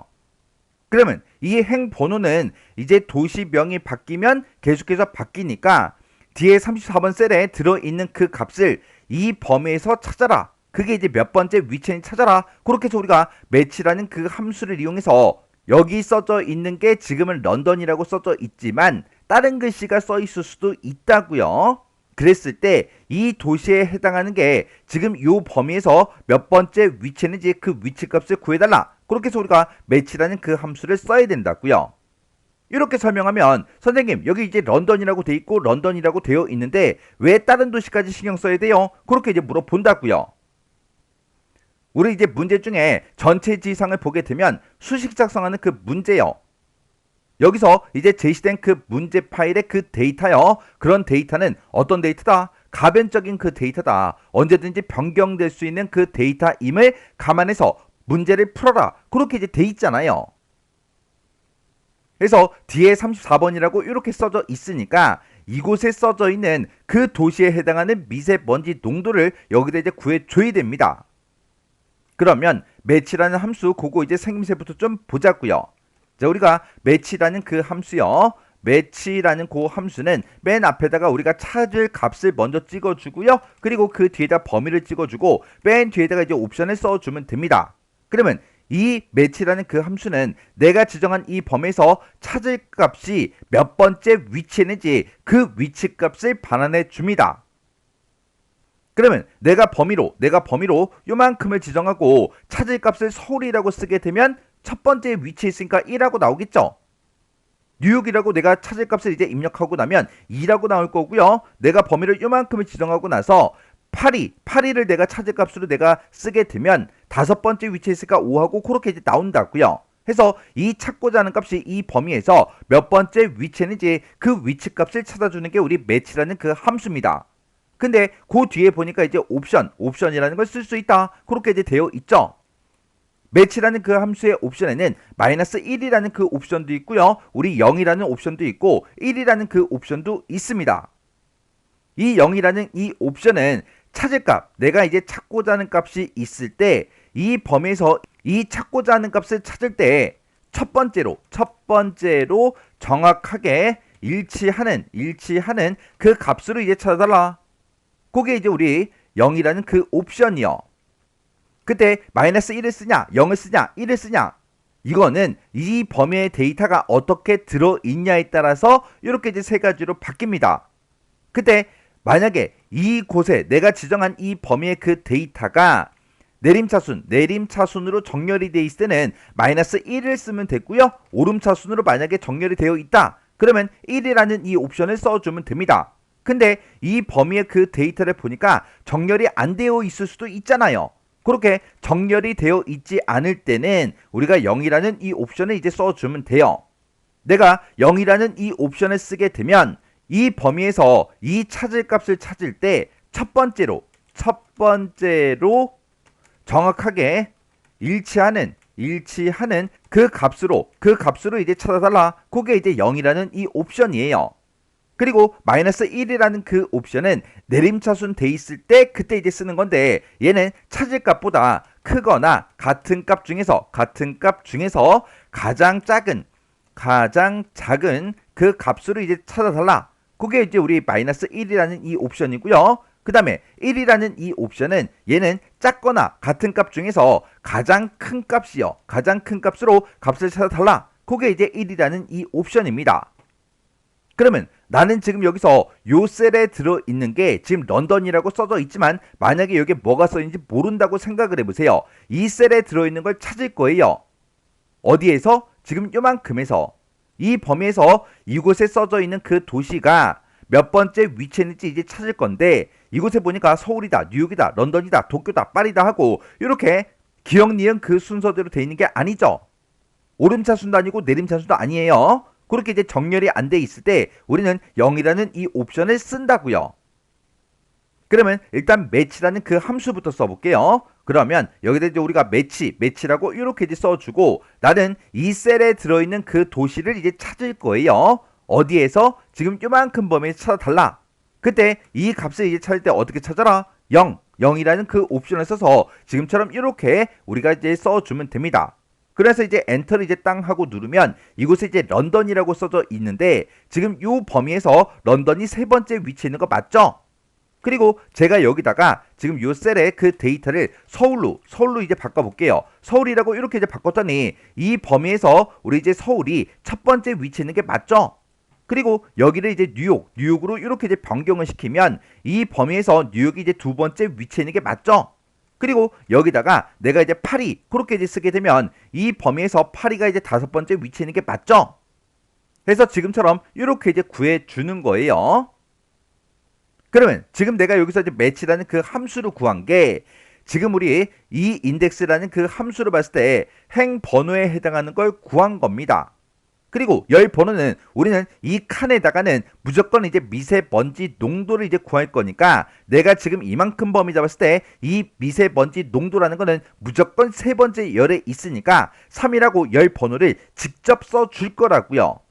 그러면 이 행 번호는 이제 도시명이 바뀌면 계속해서 바뀌니까 뒤에 34번 셀에 들어있는 그 값을 이 범위에서 찾아라. 그게 이제 몇 번째 위치인지 찾아라. 그렇게 해서 우리가 매치라는 그 함수를 이용해서 여기 써져 있는 게 지금은 런던이라고 써져 있지만 다른 글씨가 써 있을 수도 있다고요. 그랬을 때 이 도시에 해당하는 게 지금 이 범위에서 몇 번째 위치인지 그 위치값을 구해달라. 그렇게 해서 우리가 매치라는 그 함수를 써야 된다고요. 이렇게 설명하면 선생님 여기 이제 런던이라고 돼 있고 런던이라고 되어 있는데 왜 다른 도시까지 신경 써야 돼요? 그렇게 이제 물어본다고요. 우리 이제 문제 중에 전체 지상을 보게 되면 수식 작성하는 그 문제요. 여기서 이제 제시된 그 문제 파일의 그 데이터요. 그런 데이터는 어떤 데이터다? 가변적인 그 데이터다. 언제든지 변경될 수 있는 그 데이터임을 감안해서 문제를 풀어라. 그렇게 이제 돼 있잖아요. 그래서 뒤에 34번이라고 이렇게 써져 있으니까 이곳에 써져 있는 그 도시에 해당하는 미세먼지 농도를 여기다 이제 구해줘야 됩니다. 그러면 매치라는 함수 그거 이제 생김새부터 좀 보자고요. 자, 우리가 매치라는 그 함수요. 매치라는 그 함수는 맨 앞에다가 우리가 찾을 값을 먼저 찍어주고요. 그리고 그 뒤에다 범위를 찍어주고 맨 뒤에다가 이제 옵션을 써주면 됩니다. 그러면 이 매치라는 그 함수는 내가 지정한 이 범위에서 찾을 값이 몇 번째 위치에 있는지 그 위치 값을 반환해 줍니다. 그러면 내가 범위로 요만큼을 지정하고 찾을 값을 서울이라고 쓰게 되면 첫 번째 위치에 있으니까 1하고 나오겠죠. 뉴욕이라고 내가 찾을 값을 이제 입력하고 나면 2라고 나올 거고요. 내가 범위를 요만큼을 지정하고 나서 파리를 내가 찾을 값으로 내가 쓰게 되면 다섯 번째 위치에 있으니까 5하고 그렇게 이제 나온다고요. 해서 이 찾고자 하는 값이 이 범위에서 몇 번째 위치에 있는지 그 위치 값을 찾아주는 게 우리 매치라는 그 함수입니다. 근데 그 뒤에 보니까 이제 옵션이라는 걸 쓸 수 있다. 그렇게 이제 되어 있죠. 매치라는 그 함수의 옵션에는 마이너스 1이라는 그 옵션도 있고요. 우리 0이라는 옵션도 있고 1이라는 그 옵션도 있습니다. 이 0이라는 이 옵션은 찾을 값, 내가 이제 찾고자 하는 값이 있을 때 이 범위에서 이 찾고자 하는 값을 찾을 때 첫 번째로 정확하게 일치하는 그 값으로 이제 찾아달라. 그게 이제 우리 0이라는 그 옵션이요. 그때 마이너스 1을 쓰냐, 0을 쓰냐, 1을 쓰냐, 이거는 이 범위의 데이터가 어떻게 들어있냐에 따라서 이렇게 이제 세 가지로 바뀝니다. 그때 만약에 이곳에 내가 지정한 이 범위의 그 데이터가 내림차순으로 정렬이 되어 있을 때는 마이너스 1을 쓰면 됐고요. 오름차순으로 만약에 정렬이 되어 있다. 그러면 1이라는 이 옵션을 써주면 됩니다. 근데 이 범위의 그 데이터를 보니까 정렬이 안 되어 있을 수도 있잖아요. 그렇게 정렬이 되어 있지 않을 때는 우리가 0이라는 이 옵션을 이제 써주면 돼요. 내가 0이라는 이 옵션을 쓰게 되면 이 범위에서 이 찾을 값을 찾을 때 첫 번째로 정확하게 일치하는 그 값으로 이제 찾아달라. 그게 이제 0이라는 이 옵션이에요. 그리고 마이너스 1이라는 그 옵션은 내림차순 돼 있을 때 그때 이제 쓰는 건데, 얘는 찾을 값보다 크거나 같은 값 중에서 가장 작은 그 값으로 이제 찾아달라. 그게 이제 우리 마이너스 1이라는 이 옵션이고요. 그 다음에 1이라는 이 옵션은 얘는 작거나 같은 값 중에서 가장 큰 값으로 값을 찾아달라. 그게 이제 1이라는 이 옵션입니다. 그러면 나는 지금 여기서 요 셀에 들어있는 게 지금 런던이라고 써져 있지만 만약에 여기에 뭐가 써있는지 모른다고 생각을 해보세요. 이 셀에 들어있는 걸 찾을 거예요. 어디에서? 지금 요만큼에서. 이 범위에서 이곳에 써져 있는 그 도시가 몇 번째 위치에 있는지 이제 찾을 건데, 이곳에 보니까 서울이다, 뉴욕이다, 런던이다, 도쿄다, 파리다 하고 이렇게 기억 니은 그 순서대로 돼 있는 게 아니죠. 오름차순도 아니고 내림차순도 아니에요. 그렇게 이제 정렬이 안 돼 있을 때 우리는 0이라는 이 옵션을 쓴다고요. 그러면 일단 매치라는 그 함수부터 써볼게요. 그러면 여기다 이제 우리가 매치라고 이렇게 이제 써주고, 나는 이 셀에 들어있는 그 도시를 이제 찾을 거예요. 어디에서? 지금 요만큼 범위에서 찾아달라. 그때 이 값을 이제 찾을 때 어떻게 찾아라? 0이라는 그 옵션을 써서 지금처럼 이렇게 우리가 이제 써주면 됩니다. 그래서 이제 엔터를 이제 땅 하고 누르면 이곳에 이제 런던이라고 써져 있는데, 지금 요 범위에서 런던이 세 번째 위치에 있는 거 맞죠? 그리고 제가 여기다가 지금 요 셀에 그 데이터를 서울로 이제 바꿔볼게요. 서울이라고 이렇게 이제 바꿨더니 이 범위에서 우리 이제 서울이 첫 번째 위치에 있는 게 맞죠? 그리고 여기를 이제 뉴욕으로 이렇게 이제 변경을 시키면 이 범위에서 뉴욕이 이제 두 번째 위치에 있는 게 맞죠? 그리고 여기다가 내가 이제 파리 그렇게 이제 쓰게 되면 이 범위에서 파리가 이제 다섯 번째 위치에 있는 게 맞죠? 그래서 지금처럼 이렇게 이제 구해주는 거예요. 그러면 지금 내가 여기서 이제 매치라는 그 함수를 구한 게, 지금 우리 이 인덱스라는 그 함수를 봤을 때 행 번호에 해당하는 걸 구한 겁니다. 그리고 열 번호는 우리는 이 칸에다가는 무조건 이제 미세먼지 농도를 이제 구할 거니까, 내가 지금 이만큼 범위 잡았을 때 이 미세먼지 농도라는 거는 무조건 세 번째 열에 있으니까 3이라고 열 번호를 직접 써줄 거라고요.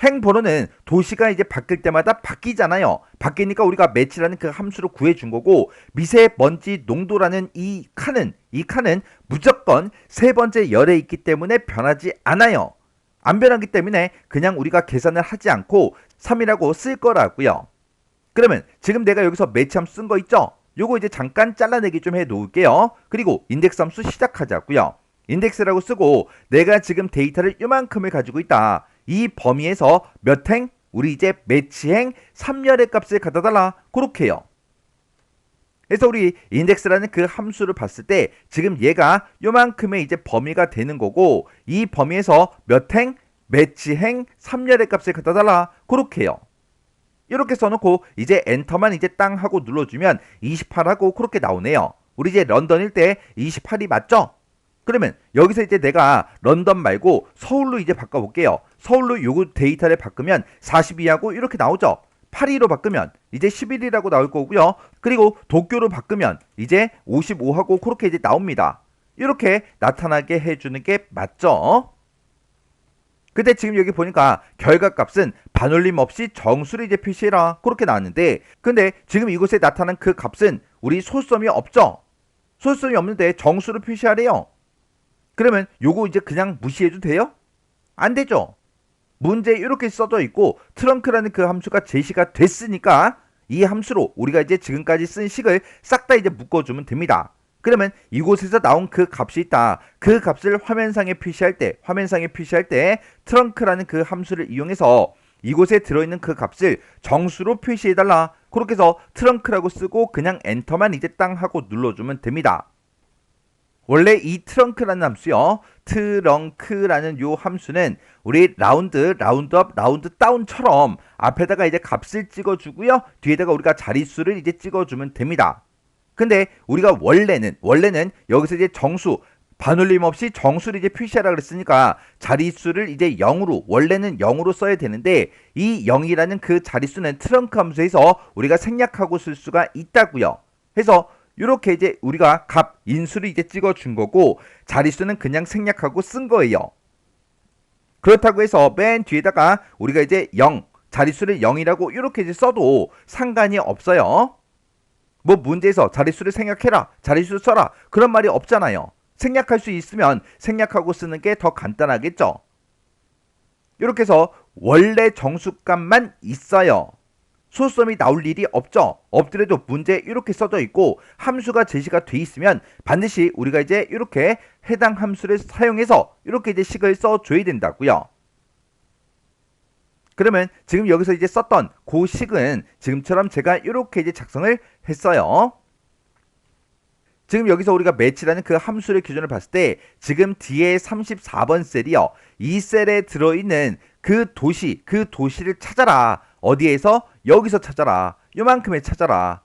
행 번호는 도시가 이제 바뀔 때마다 바뀌잖아요. 바뀌니까 우리가 매치라는 그 함수로 구해준 거고, 미세먼지 농도라는 이 칸은 무조건 세 번째 열에 있기 때문에 변하지 않아요. 안 변하기 때문에 그냥 우리가 계산을 하지 않고 3이라고 쓸 거라고요. 그러면 지금 내가 여기서 매치 함수 쓴 거 있죠? 요거 이제 잠깐 잘라내기 좀 해 놓을게요. 그리고 인덱스 함수 시작하자고요. 인덱스라고 쓰고, 내가 지금 데이터를 요만큼을 가지고 있다. 이 범위에서 몇 행? 우리 이제 매치행 3열의 값을 갖다 달라. 그렇게요. 그래서 우리 인덱스라는 그 함수를 봤을 때 지금 얘가 요만큼의 이제 범위가 되는 거고, 이 범위에서 몇 행? 매치행 3열의 값을 갖다 달라. 그렇게요. 이렇게 써놓고 이제 엔터만 이제 땅 하고 눌러주면 28하고 그렇게 나오네요. 우리 이제 런던일 때 28이 맞죠? 그러면 여기서 이제 내가 런던 말고 서울로 이제 바꿔볼게요. 서울로 요거 데이터를 바꾸면 42하고 이렇게 나오죠. 파리로 바꾸면 이제 11이라고 나올 거고요. 그리고 도쿄로 바꾸면 이제 55하고 그렇게 이제 나옵니다. 이렇게 나타나게 해주는 게 맞죠? 근데 지금 여기 보니까 결과값은 반올림 없이 정수를 이제 표시해라 그렇게 나왔는데, 근데 지금 이곳에 나타난 그 값은 우리 소수점이 없죠? 소수점이 없는데 정수를 표시하래요. 그러면 요거 이제 그냥 무시해도 돼요? 안 되죠. 문제에 이렇게 써져 있고 트렁크라는 그 함수가 제시가 됐으니까 이 함수로 우리가 이제 지금까지 쓴 식을 싹 다 이제 묶어주면 됩니다. 그러면 이곳에서 나온 그 값이 있다. 그 값을 화면상에 표시할 때 트렁크라는 그 함수를 이용해서 이곳에 들어있는 그 값을 정수로 표시해달라. 그렇게 해서 트렁크라고 쓰고 그냥 엔터만 이제 땅 하고 눌러주면 됩니다. 원래 이 트렁크라는 함수요, 트렁크라는 요 함수는 우리 라운드업, 라운드 다운처럼 앞에다가 이제 값을 찍어주고요, 뒤에다가 우리가 자릿수를 이제 찍어주면 됩니다. 근데 우리가 원래는 여기서 이제 정수, 반올림 없이 정수를 이제 표시하라 그랬으니까 자릿수를 이제 0으로, 원래는 0으로 써야 되는데 이 0이라는 그 자릿수는 트렁크 함수에서 우리가 생략하고 쓸 수가 있다고요. 해서 이렇게 이제 우리가 값, 인수를 이제 찍어준 거고 자릿수는 그냥 생략하고 쓴 거예요. 그렇다고 해서 맨 뒤에다가 우리가 이제 0, 자릿수를 0이라고 이렇게 이제 써도 상관이 없어요. 뭐 문제에서 자릿수를 생략해라, 자릿수 써라 그런 말이 없잖아요. 생략할 수 있으면 생략하고 쓰는 게 더 간단하겠죠. 이렇게 해서 원래 정수값만 있어요. 소수점이 나올 일이 없죠. 없더라도 문제에 이렇게 써져 있고 함수가 제시가 돼 있으면 반드시 우리가 이제 이렇게 해당 함수를 사용해서 이렇게 이제 식을 써줘야 된다고요. 그러면 지금 여기서 이제 썼던 그 식은 지금처럼 제가 이렇게 이제 작성을 했어요. 지금 여기서 우리가 매치라는 그 함수의 기준을 봤을 때 지금 뒤에 34번 셀이요, 이 셀에 들어있는 그 도시를 찾아라. 어디에서? 여기서 찾아라. 요만큼에 찾아라.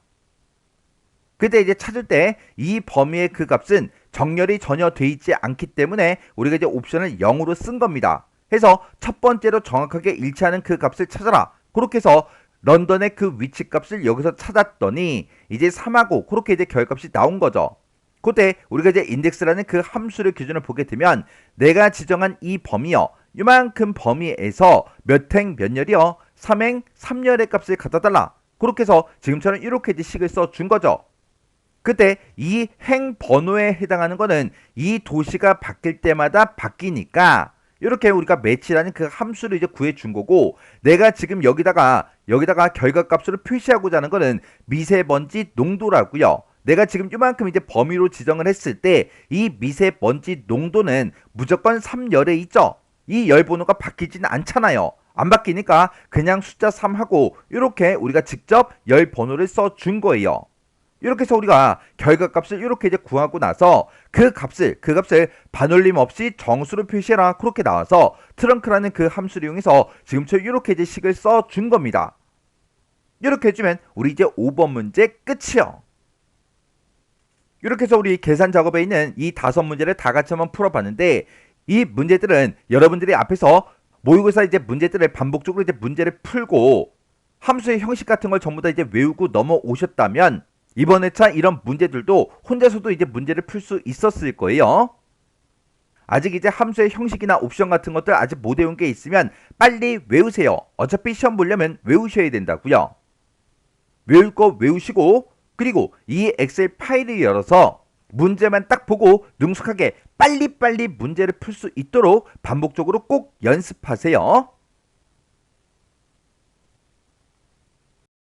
그때 이제 찾을 때 이 범위의 그 값은 정렬이 전혀 돼 있지 않기 때문에 우리가 이제 옵션을 0으로 쓴 겁니다. 해서 첫 번째로 정확하게 일치하는 그 값을 찾아라. 그렇게 해서 런던의 그 위치 값을 여기서 찾았더니 이제 3하고 그렇게 이제 결값이 나온 거죠. 그때 우리가 이제 인덱스라는 그 함수를 기준을 보게 되면 내가 지정한 이 범위요, 이만큼 범위에서 몇 행 몇 열이요, 3행 3열의 값을 갖다 달라. 그렇게 해서 지금처럼 이렇게 이제 식을 써준 거죠. 그때 이 행 번호에 해당하는 거는 이 도시가 바뀔 때마다 바뀌니까 이렇게 우리가 매치라는 그 함수를 이제 구해준 거고, 내가 지금 여기다가 결과값으로 표시하고자 하는 거는 미세먼지 농도라고요. 내가 지금 이만큼 이제 범위로 지정을 했을 때 이 미세먼지 농도는 무조건 3열에 있죠. 이 열 번호가 바뀌지는 않잖아요. 안 바뀌니까 그냥 숫자 3하고 이렇게 우리가 직접 열 번호를 써준 거예요. 이렇게 해서 우리가 결과값을 이렇게 이제 구하고 나서 그 값을 반올림 없이 정수로 표시해라. 그렇게 나와서 트렁크라는 그 함수를 이용해서 지금처럼 이렇게 이제 식을 써준 겁니다. 이렇게 해주면 우리 이제 5번 문제 끝이요. 이렇게 해서 우리 계산 작업에 있는 이 5문제를 다 같이 한번 풀어봤는데, 이 문제들은 여러분들이 앞에서 모의고사 이제 문제들을 반복적으로 이제 문제를 풀고 함수의 형식 같은 걸 전부 다 이제 외우고 넘어오셨다면 이번 회차 이런 문제들도 혼자서도 이제 문제를 풀 수 있었을 거예요. 아직 이제 함수의 형식이나 옵션 같은 것들 아직 못 외운 게 있으면 빨리 외우세요. 어차피 시험 보려면 외우셔야 된다고요. 외울 거 외우시고, 그리고 이 엑셀 파일을 열어서 문제만 딱 보고 능숙하게 빨리빨리 문제를 풀 수 있도록 반복적으로 꼭 연습하세요.